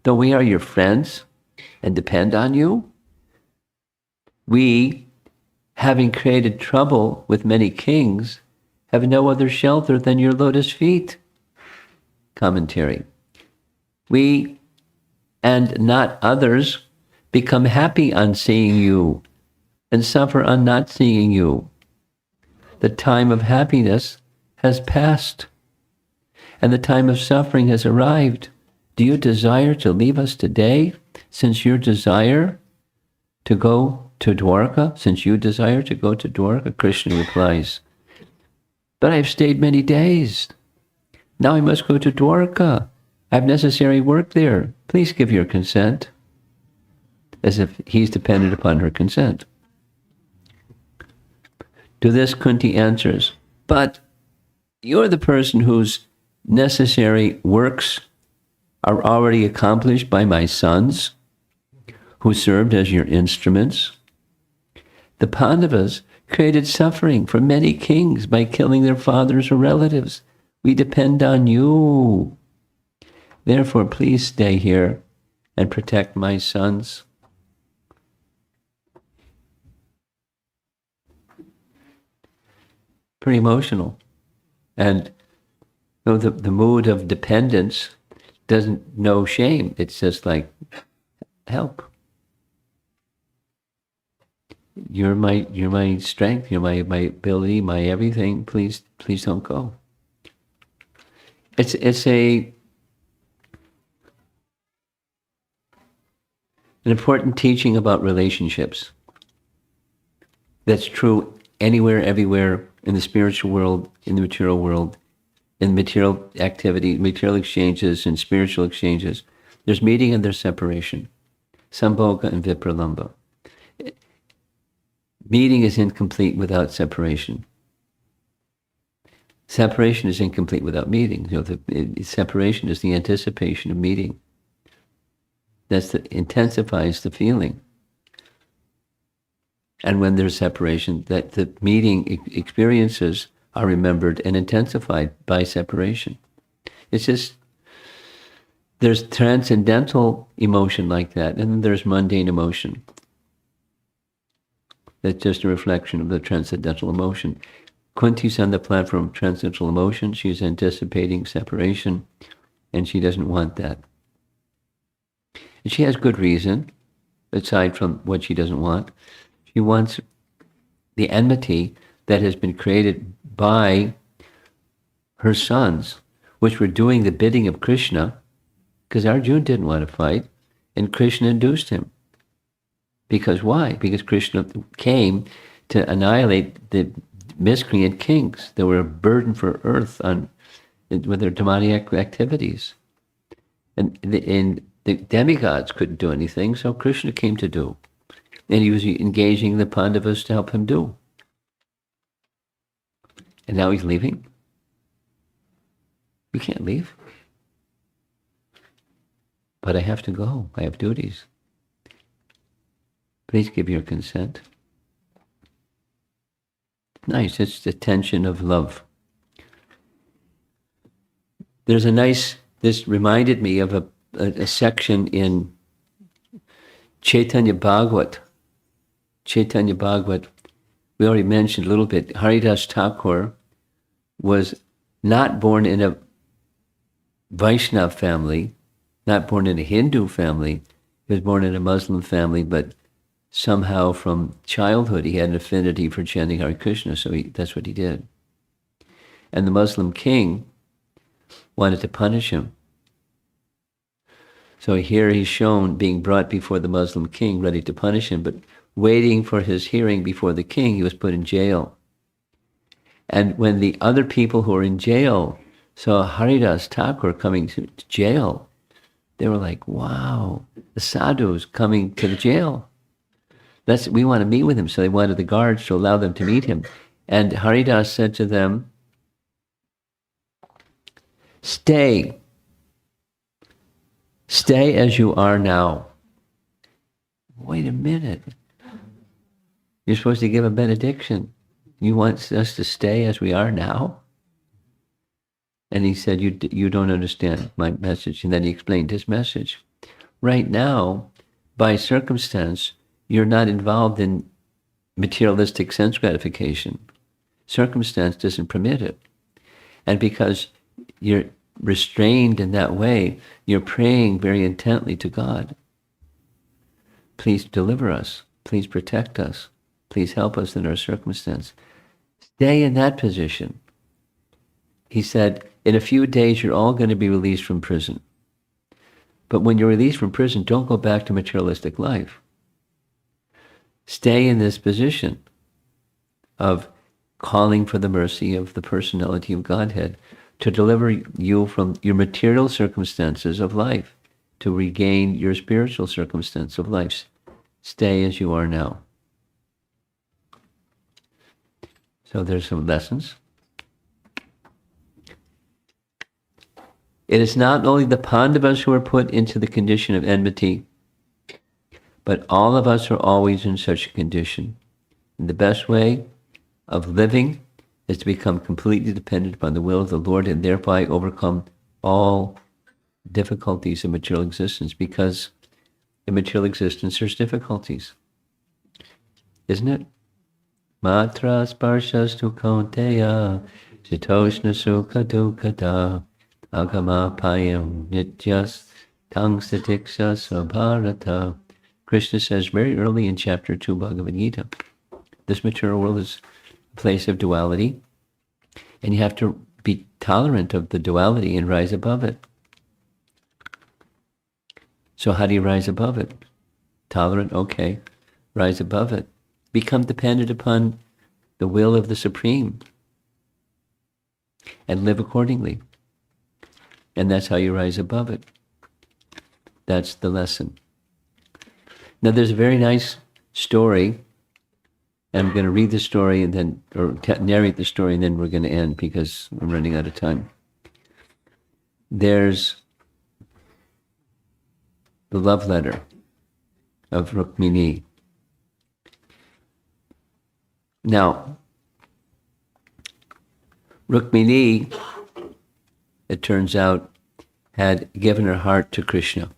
Though we are your friends and depend on you? We, having created trouble with many kings, have no other shelter than your lotus feet. Commentary. We, and not others, become happy on seeing you, and suffer on not seeing you. The time of happiness has passed, and the time of suffering has arrived. Do you desire to leave us today, since your desire to go to Dwarka, since you desire to go to Dwarka? Krishna replies, but I've stayed many days. Now I must go to Dwarka. I have necessary work there. Please give your consent. As if he's dependent upon her consent. To this, Kunti answers, but you're the person whose necessary works are already accomplished by my sons, who served as your instruments. The Pandavas created suffering for many kings by killing their fathers or relatives. We depend on you. Therefore, please stay here and protect my sons. Pretty emotional. And the mood of dependence doesn't know shame. It's just like, help. You're my strength, you're my ability, my everything. Please don't go. It's an important teaching about relationships. That's true anywhere, everywhere, in the spiritual world, in the material world, in material activity, material exchanges and spiritual exchanges. There's meeting and there's separation. Sambhoga and Vipralamba. Meeting is incomplete without separation. Separation is incomplete without meeting. Separation is the anticipation of meeting. Intensifies the feeling. And when there's separation, that the meeting experiences are remembered and intensified by separation. It's just, there's transcendental emotion like that, and then there's mundane emotion. That's just a reflection of the transcendental emotion. Kunti's on the platform of transcendental emotion. She's anticipating separation, and she doesn't want that. And she has good reason, aside from what she doesn't want. She wants the enmity that has been created by her sons, which were doing the bidding of Krishna, because Arjuna didn't want to fight, and Krishna induced him. Because why? Because Krishna came to annihilate the miscreant kings that were a burden for earth with their demoniac activities. And the demigods couldn't do anything, so Krishna came to do. And he was engaging the Pandavas to help him do. And now he's leaving? You can't leave. But I have to go. I have duties. Please give your consent. Nice, it's the tension of love. There's this reminded me of a section in Chaitanya Bhagavat. Chaitanya Bhagavat, we already mentioned a little bit. Haridas Thakur was not born in a Vaishnava family, not born in a Hindu family. He was born in a Muslim family, but somehow from childhood he had an affinity for chanting Hare Krishna, so that's what he did. And the Muslim king wanted to punish him. So here he's shown being brought before the Muslim king, ready to punish him, but waiting for his hearing before the king, he was put in jail. And when the other people who were in jail saw Haridas Thakur coming to jail, they were like, wow, the sadhu's coming to the jail. We want to meet with him. So they wanted the guards to allow them to meet him. And Haridas said to them, stay as you are now. Wait a minute. You're supposed to give a benediction. You want us to stay as we are now? And he said, you don't understand my message. And then he explained his message. Right now, by circumstance, you're not involved in materialistic sense gratification. Circumstance doesn't permit it. And because you're restrained in that way, you're praying very intently to God. Please deliver us. Please protect us. Please help us in our circumstance. Stay in that position. He said, in a few days, you're all going to be released from prison. But when you're released from prison, don't go back to materialistic life. Stay in this position of calling for the mercy of the personality of Godhead to deliver you from your material circumstances of life, to regain your spiritual circumstance of life. Stay as you are now. So there's some lessons. It is not only the Pandavas who are put into the condition of enmity, but all of us are always in such a condition. And the best way of living is to become completely dependent upon the will of the Lord and thereby overcome all difficulties of material existence, because in material existence there's difficulties. Isn't it? Matra sparshas kaunteya sitoshna sukha dukkata agama payam nityas tang satiksha sabharata. Krishna says very early in chapter 2 Bhagavad Gita, this material world is a place of duality, and you have to be tolerant of the duality and rise above it. So how do you rise above it? Tolerant, okay. Rise above it. Become dependent upon the will of the Supreme and live accordingly. And that's how you rise above it. That's the lesson. Now there's a very nice story, and I'm going to read the story and then, or narrate the story, and then we're going to end because I'm running out of time. There's the love letter of Rukmini. Now, Rukmini, it turns out, had given her heart to Krishna.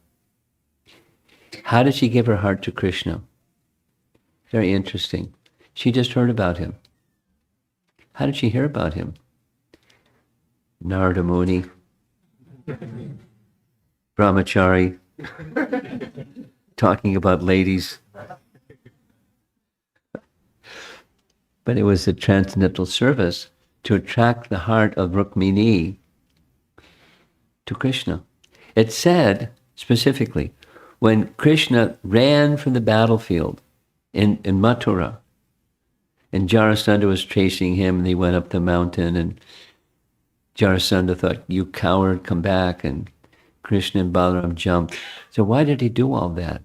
How did she give her heart to Krishna? Very interesting. She just heard about him. How did she hear about him? Narada Muni, Brahmachari, talking about ladies. But it was a transcendental service to attract the heart of Rukmini to Krishna. It said specifically, when Krishna ran from the battlefield in Mathura, and Jarasandha was chasing him, and he went up the mountain, and Jarasandha thought, you coward, come back, and Krishna and Balaram jumped. So why did he do all that?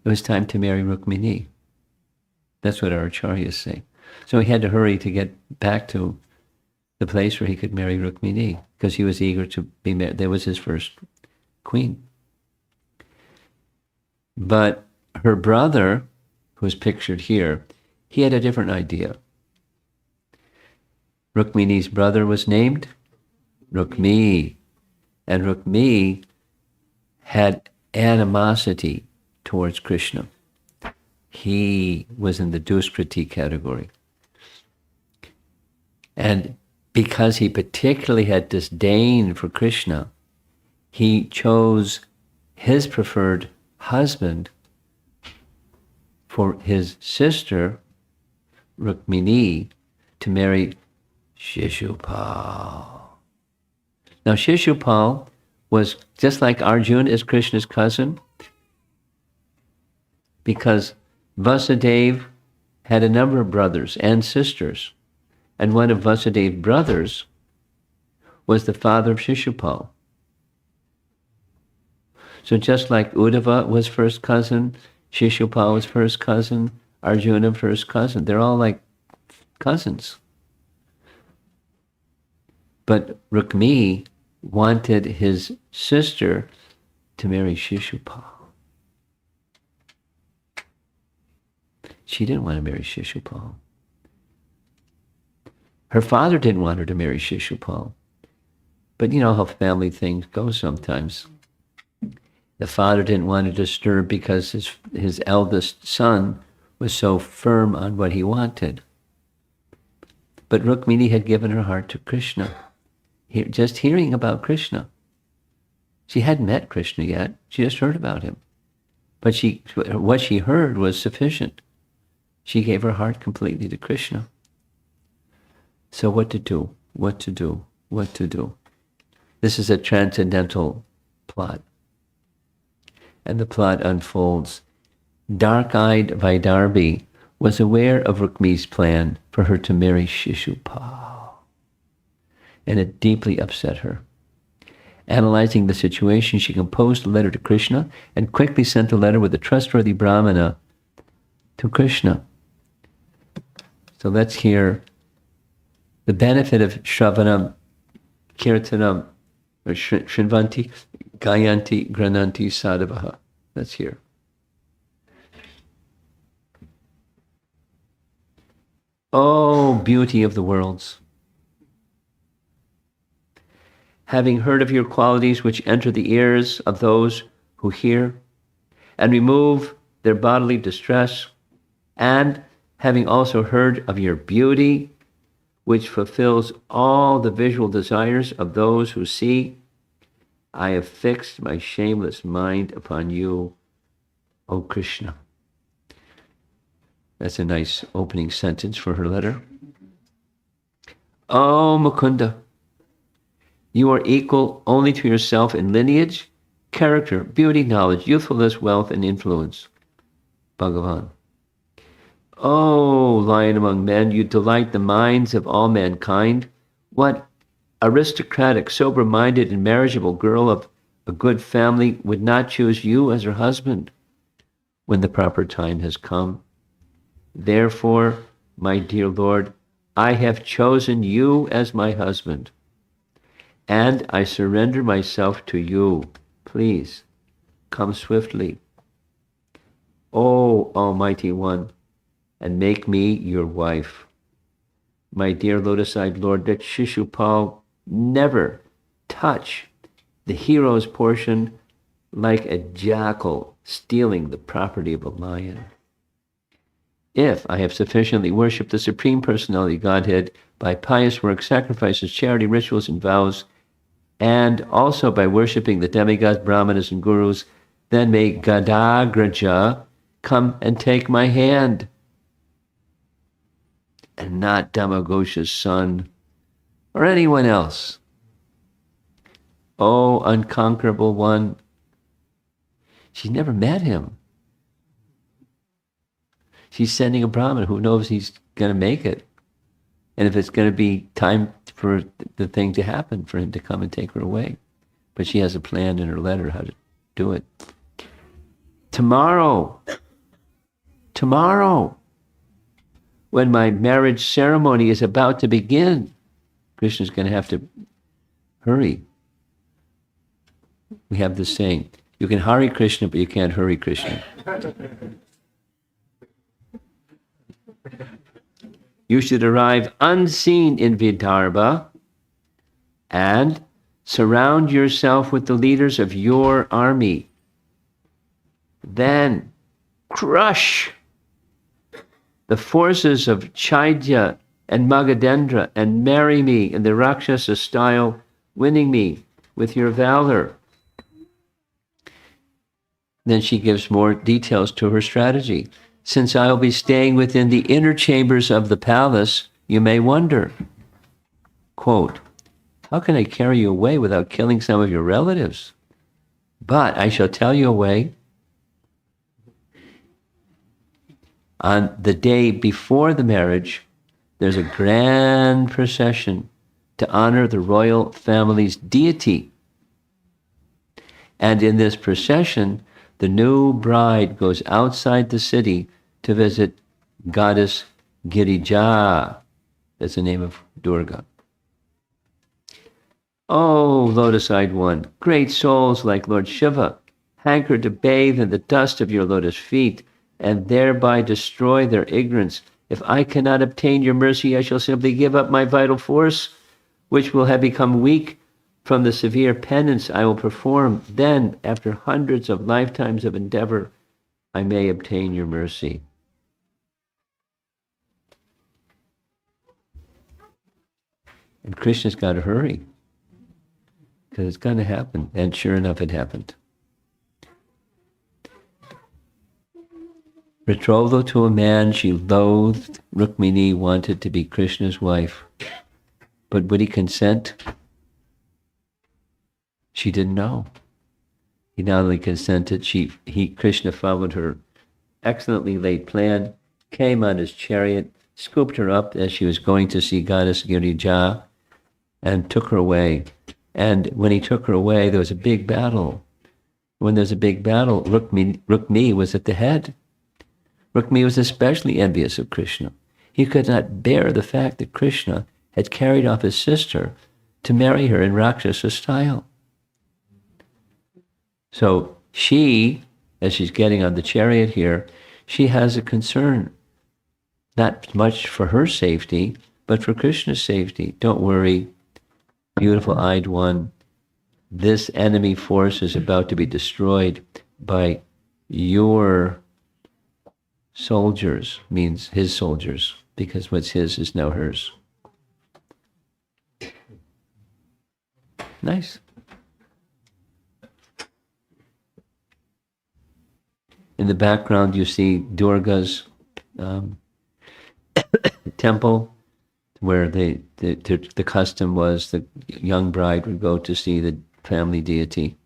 It was time to marry Rukmini. That's what our acharyas say. So he had to hurry to get back to the place where he could marry Rukmini, because he was eager to be married. That was his first queen. But her brother, who's pictured here, he had a different idea. Rukmini's brother was named Rukmi, and Rukmi had animosity towards Krishna. He was in the Duskriti category. And because he particularly had disdain for Krishna, he chose his preferred husband for his sister, Rukmini, to marry Shishupal. Now Shishupal was just like Arjuna is Krishna's cousin, because Vasudeva had a number of brothers and sisters, and one of Vasudeva's brothers was the father of Shishupal. So just like Uddhava was first cousin, Shishupal was first cousin, Arjuna first cousin. They're all like cousins. But Rukmi wanted his sister to marry Shishupal. She didn't want to marry Shishupal. Her father didn't want her to marry Shishupal. But you know how family things go sometimes. The father didn't want to disturb because his eldest son was so firm on what he wanted. But Rukmini had given her heart to Krishna. Just hearing about Krishna. She hadn't met Krishna yet. She just heard about him. But what she heard was sufficient. She gave her heart completely to Krishna. So what to do? What to do? What to do? This is a transcendental plot. And the plot unfolds. Dark-eyed Vaidarbhi was aware of Rukmi's plan for her to marry Shishupal. And it deeply upset her. Analyzing the situation, she composed a letter to Krishna and quickly sent the letter with a trustworthy brahmana to Krishna. So let's hear the benefit of Shravanam, Kirtanam, or Shrinvanti, Gayanti, Grananti, Sadhavaha. Let's hear. Oh, beauty of the worlds! Having heard of your qualities which enter the ears of those who hear and remove their bodily distress, and having also heard of your beauty which fulfills all the visual desires of those who see, I have fixed my shameless mind upon you, O Krishna. That's a nice opening sentence for her letter. Oh, Mukunda, you are equal only to yourself in lineage, character, beauty, knowledge, youthfulness, wealth, and influence. Bhagavan. Oh, lion among men, you delight the minds of all mankind. What aristocratic, sober-minded, and marriageable girl of a good family would not choose you as her husband when the proper time has come? Therefore, my dear Lord, I have chosen you as my husband, and I surrender myself to you. Please, come swiftly, O Almighty One, and make me your wife. My dear lotus-eyed Lord, let Shishupal never touch the hero's portion like a jackal stealing the property of a lion. If I have sufficiently worshipped the Supreme Personality Godhead by pious works, sacrifices, charity, rituals, and vows, and also by worshipping the demigods, brahmanas, and gurus, then may Gadagraja come and take my hand, and not Damagosha's son, or anyone else. Oh, unconquerable one. She never met him. She's sending a Brahmin who knows he's going to make it. And if it's going to be time for the thing to happen, for him to come and take her away. But she has a plan in her letter how to do it. Tomorrow, when my marriage ceremony is about to begin, Krishna's going to have to hurry. We have this saying, you can hurry Krishna, but you can't hurry Krishna. You should arrive unseen in Vidarbha and surround yourself with the leaders of your army. Then crush the forces of Chaitya and Magadendra and marry me in the Rakshasa style, winning me with your valor. Then she gives more details to her strategy. Since I will be staying within the inner chambers of the palace, you may wonder, quote, how can I carry you away without killing some of your relatives? But I shall tell you a way. On the day before the marriage, there's a grand procession to honor the royal family's deity. And in this procession, the new bride goes outside the city to visit goddess Girija. That's the name of Durga. Oh, lotus-eyed one, great souls like Lord Shiva hanker to bathe in the dust of your lotus feet and thereby destroy their ignorance. If I cannot obtain your mercy, I shall simply give up my vital force, which will have become weak from the severe penance I will perform. Then, after hundreds of lifetimes of endeavor, I may obtain your mercy. And Krishna's got to hurry, because it's going to happen. And sure enough, it happened. Betrothal to a man she loathed, Rukmini wanted to be Krishna's wife. But would he consent? She didn't know. He not only consented, Krishna followed her excellently laid plan, came on his chariot, scooped her up as she was going to see Goddess Girija, and took her away. And when he took her away, there was a big battle. When there's a big battle, Rukmini was at the head. Rukmini was especially envious of Krishna. He could not bear the fact that Krishna had carried off his sister to marry her in Rakshasa style. So she, as she's getting on the chariot here, she has a concern, not much for her safety, but for Krishna's safety. Don't worry, beautiful-eyed one. This enemy force is about to be destroyed by your soldiers, means his soldiers, because what's his is now hers. Nice. In the background, you see Durga's temple, where the custom was the young bride would go to see the family deity,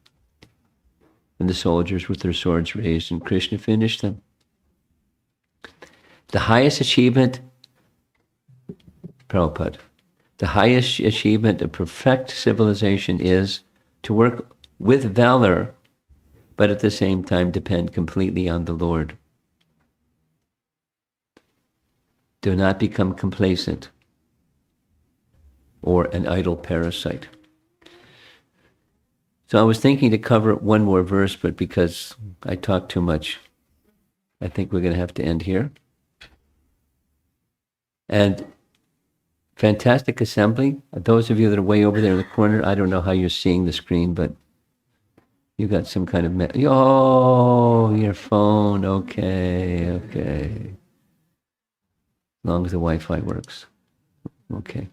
and the soldiers with their swords raised, and Krishna finished them. The highest achievement, Prabhupada, the highest achievement of perfect civilization is to work with valor, but at the same time depend completely on the Lord. Do not become complacent or an idle parasite. So I was thinking to cover one more verse, but because I talked too much, I think we're going to have to end here. And fantastic assembly. Those of you that are way over there in the corner, I don't know how you're seeing the screen, but you got some kind of... Oh, your phone. Okay. As long as the Wi-Fi works. Okay.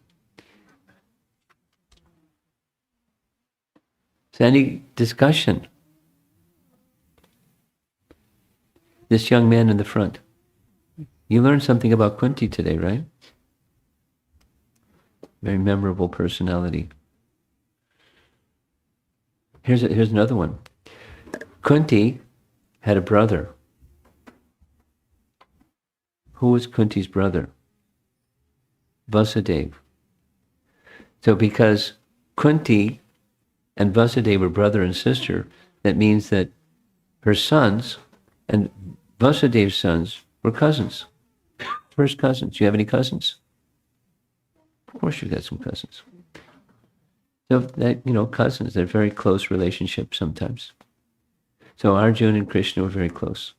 So any discussion? This young man in the front. You learned something about Kunti today, right? Very memorable personality. Here's another one. Kunti had a brother. Who was Kunti's brother? Vasudeva. So because Kunti and Vasudeva were brother and sister, that means that her sons and Vasudeva's sons were cousins. First cousins. Do you have any cousins? Of course you've got some cousins. So that, cousins, they're very close relationships sometimes. So Arjuna and Krishna were very close.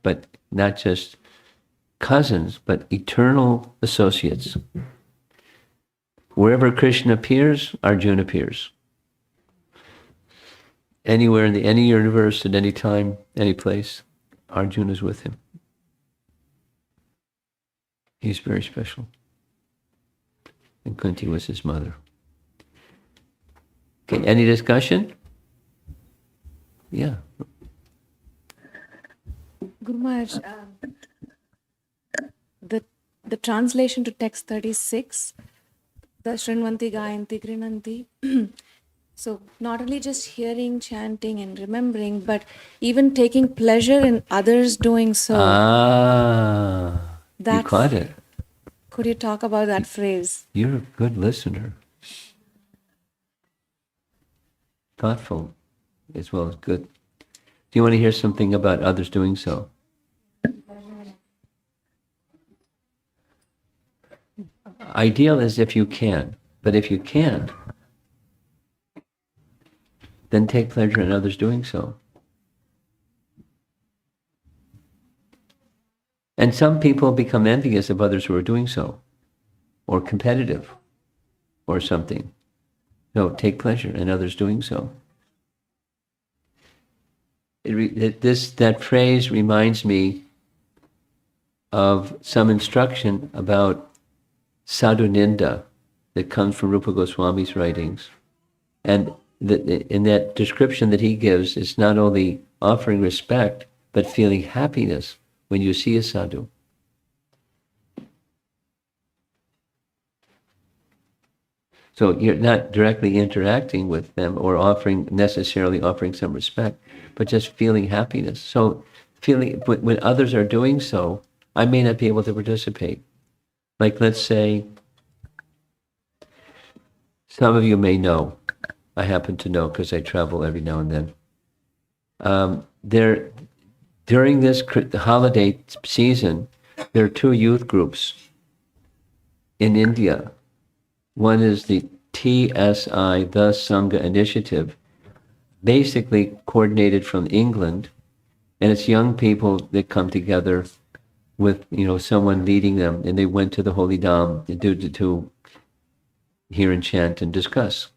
But not just cousins, but eternal associates. Wherever Krishna appears, Arjuna appears. Anywhere in any universe, at any time, any place, Arjuna is with him. He's very special. And Kunti was his mother. Okay, any discussion? Yeah. Guru Maharaj, the translation to text 36, the Shrinvanti Gayanti Grinanti. So not only just hearing, chanting and remembering, but even taking pleasure in others doing so. You caught it. Could you talk about that phrase? You're a good listener. Thoughtful as well as good. Do you want to hear something about others doing so? Ideal is if you can, but if you can't, then take pleasure in others doing so. And some people become envious of others who are doing so, or competitive, or something. No, take pleasure in others doing so. That phrase reminds me of some instruction about sadhu ninda that comes from Rupa Goswami's writings. And in that description that he gives, it's not only offering respect, but feeling happiness when you see a sadhu. So you're not directly interacting with them or necessarily offering some respect, but just feeling happiness. So feeling, when others are doing so, I may not be able to participate. Like, let's say, some of you may know, I happen to know because I travel every now and then. During this holiday season, there are two youth groups in India. One is the TSI, the Sangha Initiative, basically coordinated from England, and it's young people that come together with, someone leading them, and they went to the Holy Dham to hear and chant and discuss.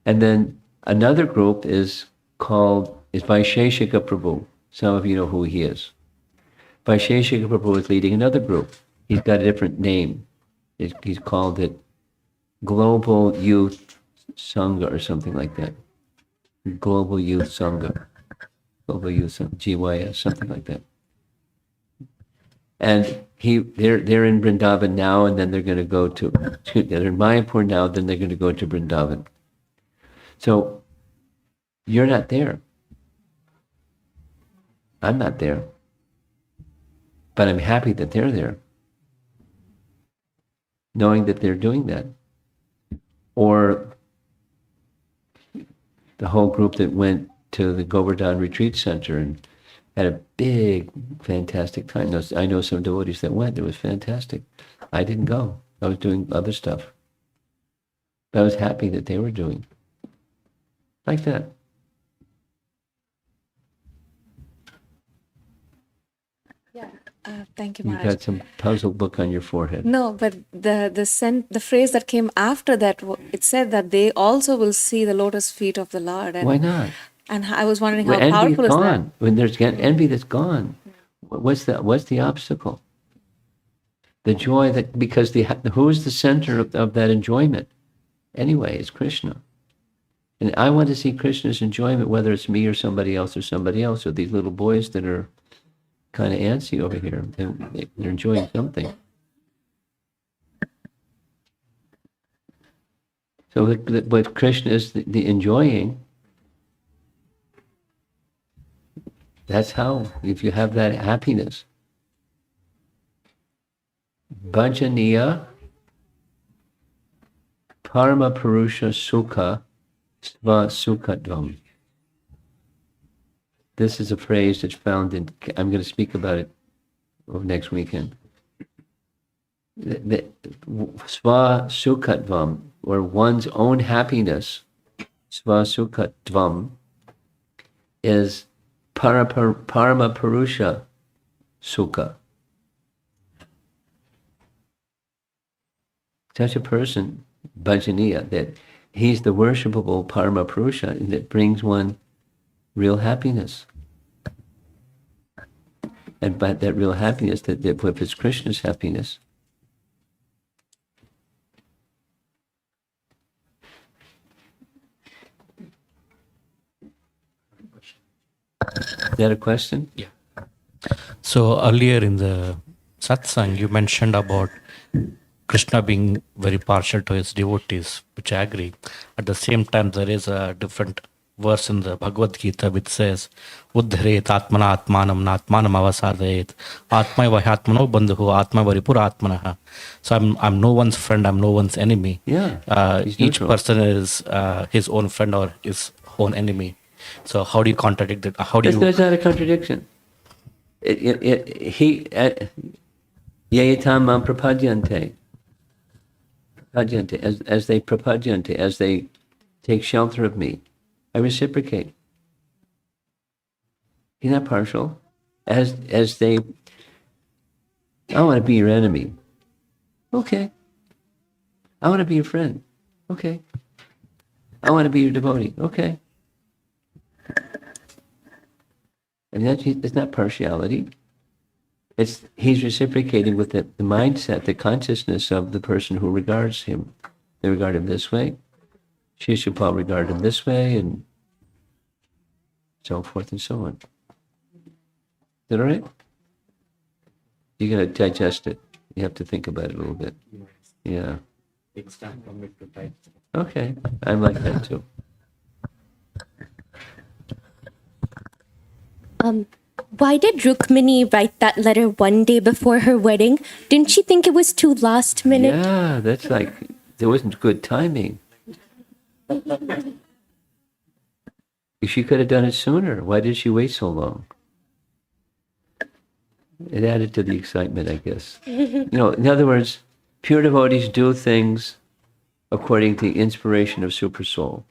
And then another group is Vaisheshika Prabhu. Some of you know who he is. Vaisheshika Prabhu is leading another group. He's got a different name. He's called it Global Youth Sangha or something like that. Global Youth Sangha. Global Youth Sangha, GYS, something like that. And they're in Vrindavan now, and then they're going to go they're in Mayapur now, then they're going to go to Vrindavan. So you're not there. I'm not there. But I'm happy that they're there, knowing that they're doing that. Or the whole group that went to the Govardhan Retreat Center and had a big, fantastic time. I know some devotees that went. It was fantastic. I didn't go. I was doing other stuff. But I was happy that they were doing. Like that. Yeah. Thank you, You Maharaj. got some puzzle book on your forehead. No, but the phrase that came after that, it said that they also will see the lotus feet of the Lord. And, Why not? And I was wondering When how envy's powerful is that? gone. When there's envy that's gone, what's the obstacle? The joy because who is the center of that enjoyment? Anyway, it's Krishna. And I want to see Krishna's enjoyment, whether it's me or somebody else, or these little boys that are kind of antsy over here. They're enjoying something. So what Krishna is the enjoying, that's how, if you have that happiness. Bhajaniya Parama Purusha Sukha Sva Sukhadvam. This is a phrase that's found in, I'm going to speak about it next weekend. Sva Sukhadvam, or one's own happiness, Sva Sukhadvam, is Parama Purusha Sukha. Such a person, Bhajaniya, that he's the worshipable Parama Purusha, and that brings one real happiness. And by that real happiness, that if it's Krishna's happiness, is that a question? Yeah. So earlier in the satsang, you mentioned about Krishna being very partial to his devotees, which I agree. At the same time, there is a different verse in the Bhagavad Gita which says, Uddharet atmana atmanam natmanam avasadayet atmaiva atmano bandhuhu atmaiva ripuratmanaha. So I'm no one's friend, I'm no one's enemy. Yeah. Each neutral. person is his own friend or his own enemy. So how do you contradict that? How do you... That's not a contradiction. Yayatam mam prapadyante. As they prapadyante, as they take shelter of me, I reciprocate. He's not partial. As they, I want to be your enemy. Okay. I want to be your friend. Okay. I want to be your devotee. Okay. And it's not partiality. He's reciprocating with the mindset, the consciousness of the person who regards him. They regard him this way. Shishupal regard him this way, and so forth and so on. Is that all right? You got to digest it. You have to think about it a little bit. Yeah. It's time for me to type. Okay. I'm like that too. Why did Rukmini write that letter one day before her wedding? Didn't she think it was too last minute? Yeah, that's like, there wasn't good timing. She could have done it sooner. Why did she wait so long? It added to the excitement, I guess. In other words, pure devotees do things according to the inspiration of Super Soul.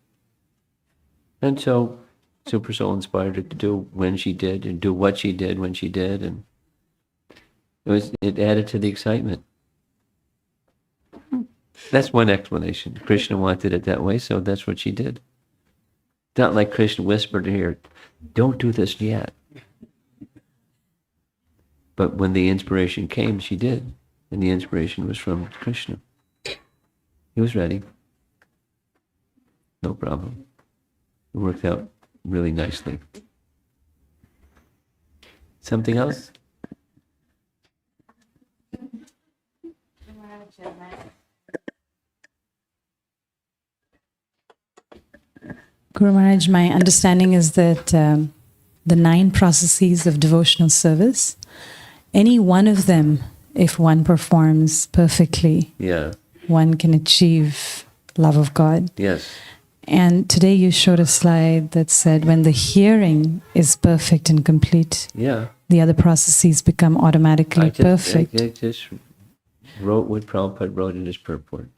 And so Super Soul inspired her to do when she did and do what she did when she did, and it added to the excitement. That's one explanation. Krishna wanted it that way, so that's what she did. It's not like Krishna whispered to her, "Don't do this yet." But when the inspiration came, she did. And the inspiration was from Krishna. He was ready. No problem. It worked out really nicely. Something else? Guru Maharaj, my understanding is that the 9 processes of devotional service, any one of them, if one performs perfectly, Yeah. one can achieve love of God. Yes. And today you showed a slide that said when the hearing is perfect and complete, Yeah. the other processes become automatically perfect. I just wrote what Prabhupada wrote in his purport.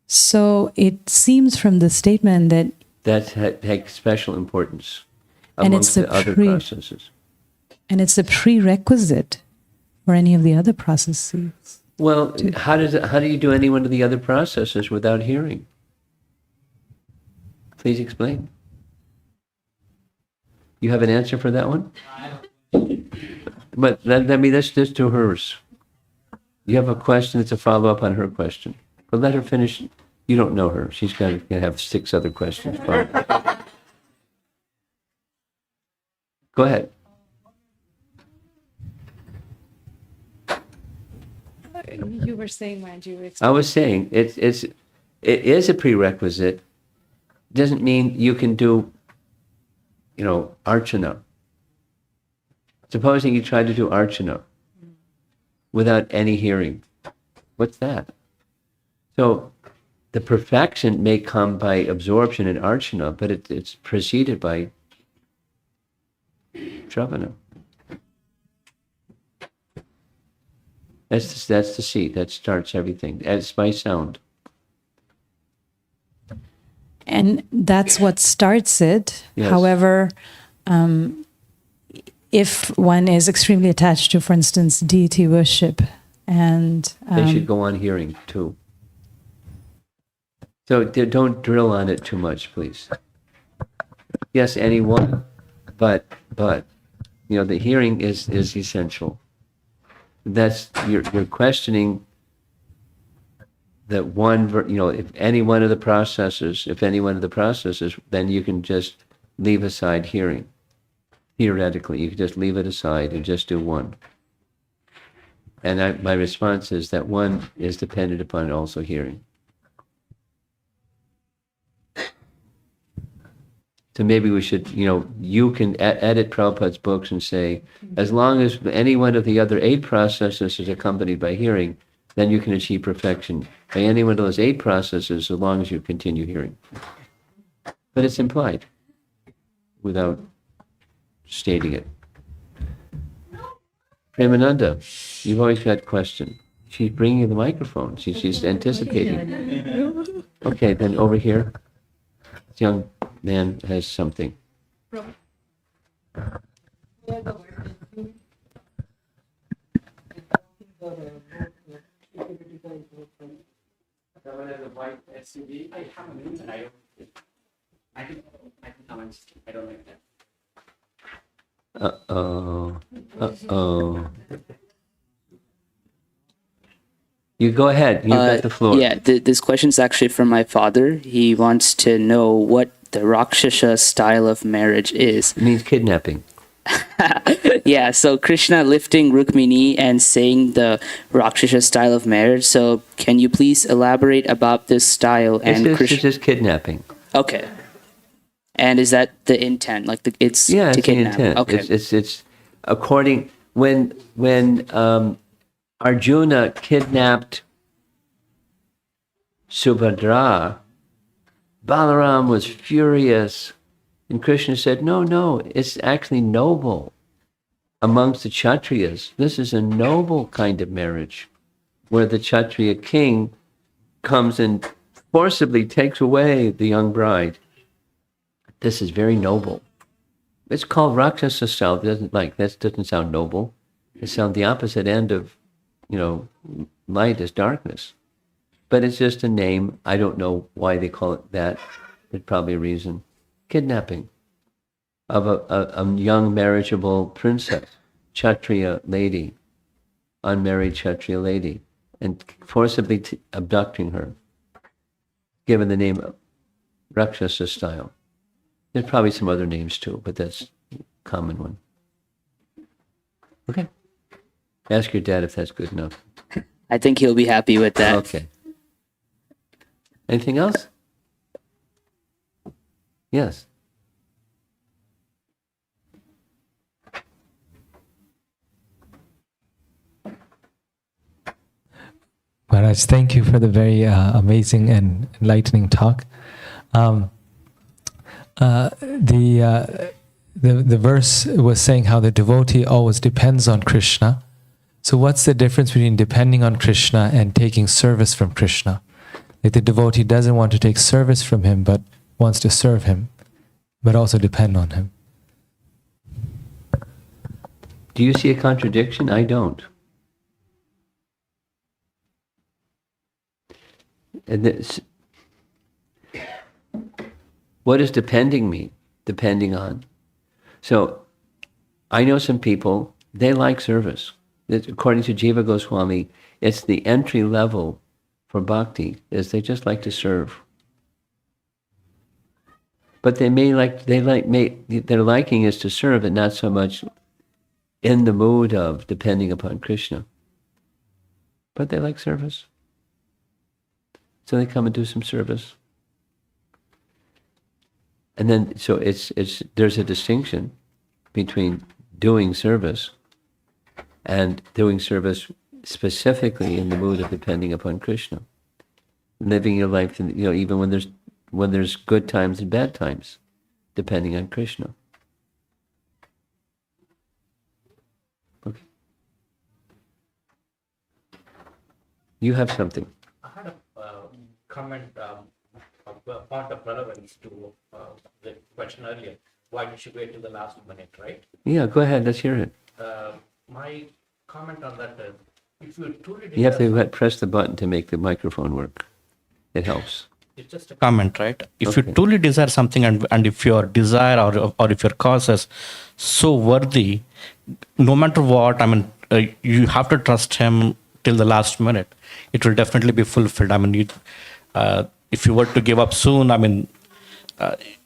So it seems from the statement that That had special importance And amongst it's the the other pre- processes. and it's a prerequisite for any of the other processes. Well, how do you do any one of the other processes without hearing? Please explain. You have an answer for that one? But let's just do hers. You have a question that's a follow-up on her question. But let her finish. You don't know her. She's got to have 6 other questions. Go ahead. You were saying, Maharaj, you were I was saying it is a prerequisite. Doesn't mean you can do, archana. Supposing you tried to do archana without any hearing. What's that? So the perfection may come by absorption in archana, but it's preceded by shravana. That's the seed. That starts everything. It's by sound. And that's what starts it. Yes. However, if one is extremely attached to, for instance, deity worship, and They should go on hearing too. So don't drill on it too much, please. Yes, anyone, but the hearing is essential. That's you're questioning that one. If any one of the processes, then you can just leave aside hearing. Theoretically, you can just leave it aside and just do one. And my response is that one is dependent upon also hearing. So maybe we should, you can edit Prabhupada's books and say, as long as any one of the other 8 processes is accompanied by hearing, then you can achieve perfection. By any one of those 8 processes, as long as you continue hearing. But it's implied, without stating it. Premananda, you've always got a question. She's bringing the microphone. She's anticipating. Okay, then over here. This young man has something. Uh-oh. Uh-oh. You go ahead. You've got the floor. Yeah, this question is actually from my father. He wants to know what the Rakshasa style of marriage is. It means kidnapping. Yeah, so Krishna lifting Rukmini and saying the Rakshasa style of marriage. So can you please elaborate about this style and It's just kidnapping. Okay. And is that the intent? Like it's Yeah, to it's the kidnap? intent. Okay. It's according when Arjuna kidnapped Subhadra, Balaram was furious, and Krishna said, "No, it's actually noble amongst the Kshatriyas. This is a noble kind of marriage, where the Kshatriya king comes and forcibly takes away the young bride. This is very noble. It's called Rakshasa style. That doesn't sound noble. It sounds the opposite end of, light is darkness. But it's just a name. I don't know why they call it that. There's probably a reason. Kidnapping of a young marriageable princess, Kshatriya lady, unmarried Kshatriya lady, and forcibly abducting her, given the name of Rakshasa style. There's probably some other names too, but that's a common one. Okay. Ask your dad if that's good enough. I think he'll be happy with that. Okay. Anything else? Yes. Maharaj, thank you for the very amazing and enlightening talk. The verse was saying how the devotee always depends on Krishna. So what's the difference between depending on Krishna and taking service from Krishna? Like the devotee doesn't want to take service from him, but wants to serve him, but also depend on him. Do you see a contradiction? I don't. And what does depending mean? Depending on. So I know some people, they like service. According to Jiva Goswami, it's the entry level for bhakti, is they just like to serve. But their liking is to serve and not so much in the mood of depending upon Krishna. But they like service. So they come and do some service. And then, so there's a distinction between doing service and doing service specifically in the mood of depending upon Krishna. Living your life, even when there's good times and bad times, depending on Krishna. Okay. You have something. I had a comment, a point of relevance to the question earlier. Why did you wait till the last minute, right? Yeah, go ahead. Let's hear it. My comment on that is, if you truly You have to press the button to make the microphone work. It helps. It's just a comment, right? If Okay. you truly desire something, and if your desire or if your cause is so worthy, no matter what, you have to trust him till the last minute. It will definitely be fulfilled. If you were to give up soon,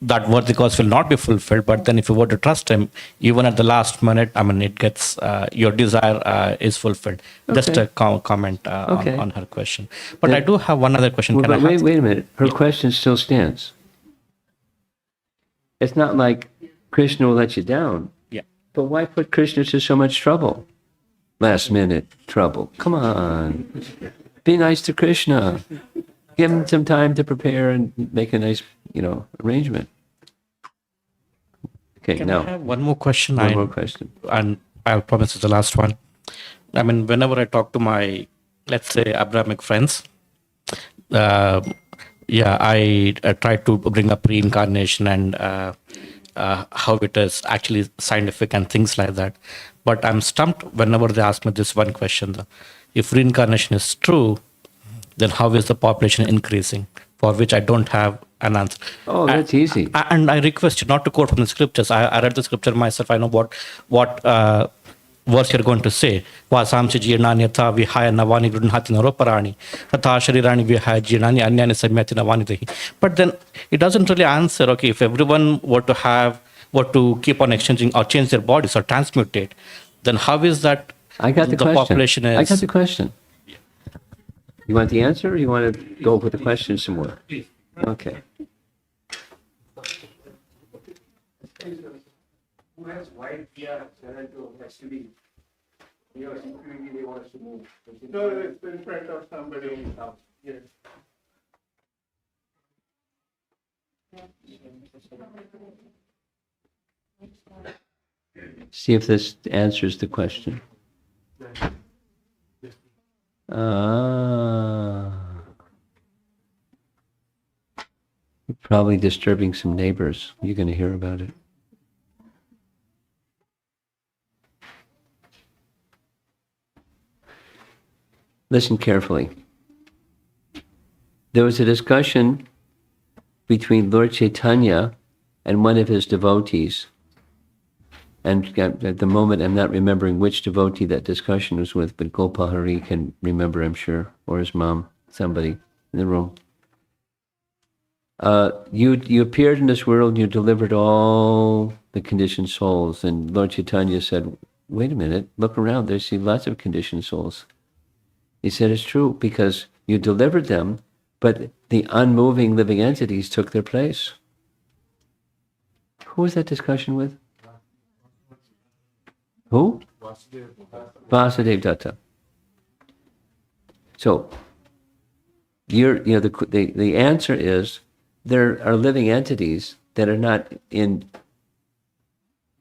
that worthy cause will not be fulfilled. But then if you were to trust him, even at the last minute, it gets, your desire is fulfilled. Just Okay. a comment Okay. on her question. But Then- I do have one other question. Well, Can I but have- wait a minute. Her question still stands. It's not like Krishna will let you down. Yeah. But why put Krishna to so much trouble? Last minute trouble. Come on. Be nice to Krishna. Give him some time to prepare and make a nice, arrangement. Okay, Can now, I have one more question? one more question. And I'll promise it's the last one. Whenever I talk to my, let's say, Abrahamic friends, I try to bring up reincarnation and how it is actually scientific and things like that. But I'm stumped whenever they ask me this one question. If reincarnation is true, then how is the population increasing? For which I don't have an answer. Oh, that's easy. And I request you not to quote from the scriptures. I read the scripture myself. I know what verse you're going to say. Vasamsi jirnani yatha vihaya navani grunhati naroparani tatha sharirani vihaya jirnani anyani samyati navani dehi. But then it doesn't really answer, okay, if everyone were to have were to keep on exchanging or change their bodies or transmutate, then how is that I got the question. population is... I got the question. You want the answer, or you want to go with the question some more? Okay. Who has white here, has to be. They want to move. No, it's in front of somebody else. Yes. See if this answers the question. You're probably disturbing some neighbors. You're going to hear about it. Listen carefully. There was a discussion between Lord Chaitanya and one of his devotees. And at the moment, I'm not remembering which devotee that discussion was with, but Gopal Hari can remember, I'm sure, or his mom, somebody in the room. You appeared in this world and you delivered all the conditioned souls. And Lord Chaitanya said, wait a minute, look around, they see lots of conditioned souls. He said, it's true, because you delivered them, but the unmoving living entities took their place. Who was that discussion with? Who? Vasudev Datta. So, the answer is, there are living entities that are not in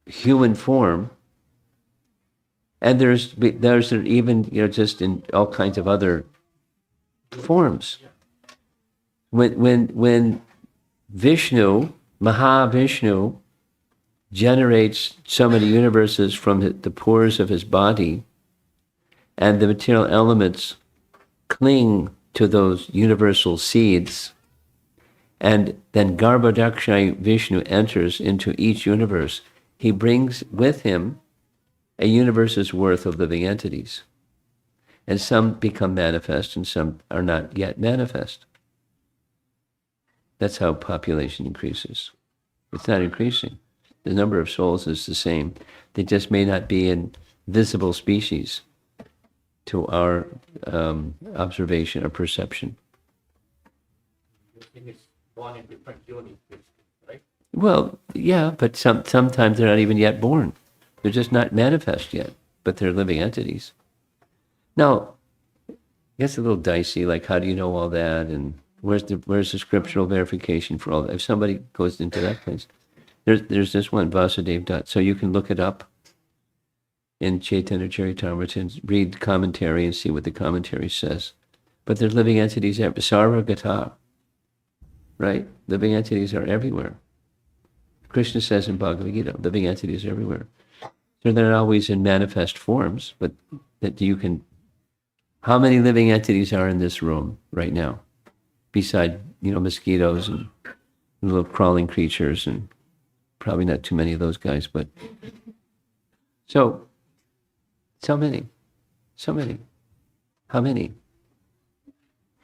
human form, and there's even just in all kinds of other forms. When Vishnu, Mahavishnu, generates so many universes from the pores of his body, and the material elements cling to those universal seeds, and then Garbhodakshaya Vishnu enters into each universe, he brings with him a universe's worth of living entities. And some become manifest and some are not yet manifest. That's how population increases. It's not increasing. The number of souls is the same. They just may not be in visible species to our observation or perception. Well, yeah, but sometimes they're not even yet born. They're just not manifest yet, but they're living entities. Now, it gets a little dicey, like how do you know all that, and where's the scriptural verification for all that? If somebody goes into that place, there's this one, Vasudev Dutt, so you can look it up in Chaitanya Charitamrita and read commentary and see what the commentary says. But there's living entities everywhere. Sarvagata, right? Living entities are everywhere. Krishna says in Bhagavad Gita, living entities are everywhere. So they're not always in manifest forms, but that you can... How many living entities are in this room right now? Beside, mosquitoes and little crawling creatures, and probably not too many of those guys, but... So many. How many?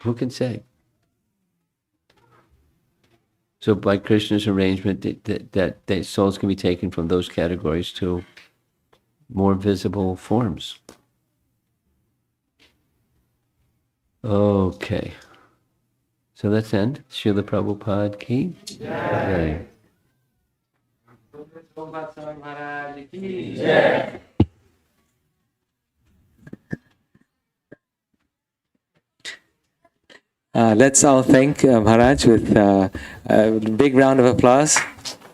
Who can say? So by Krishna's arrangement, that souls can be taken from those categories to more visible forms. Okay. So let's end. Srila Prabhupada ki jai. Let's all thank Maharaj with a big round of applause.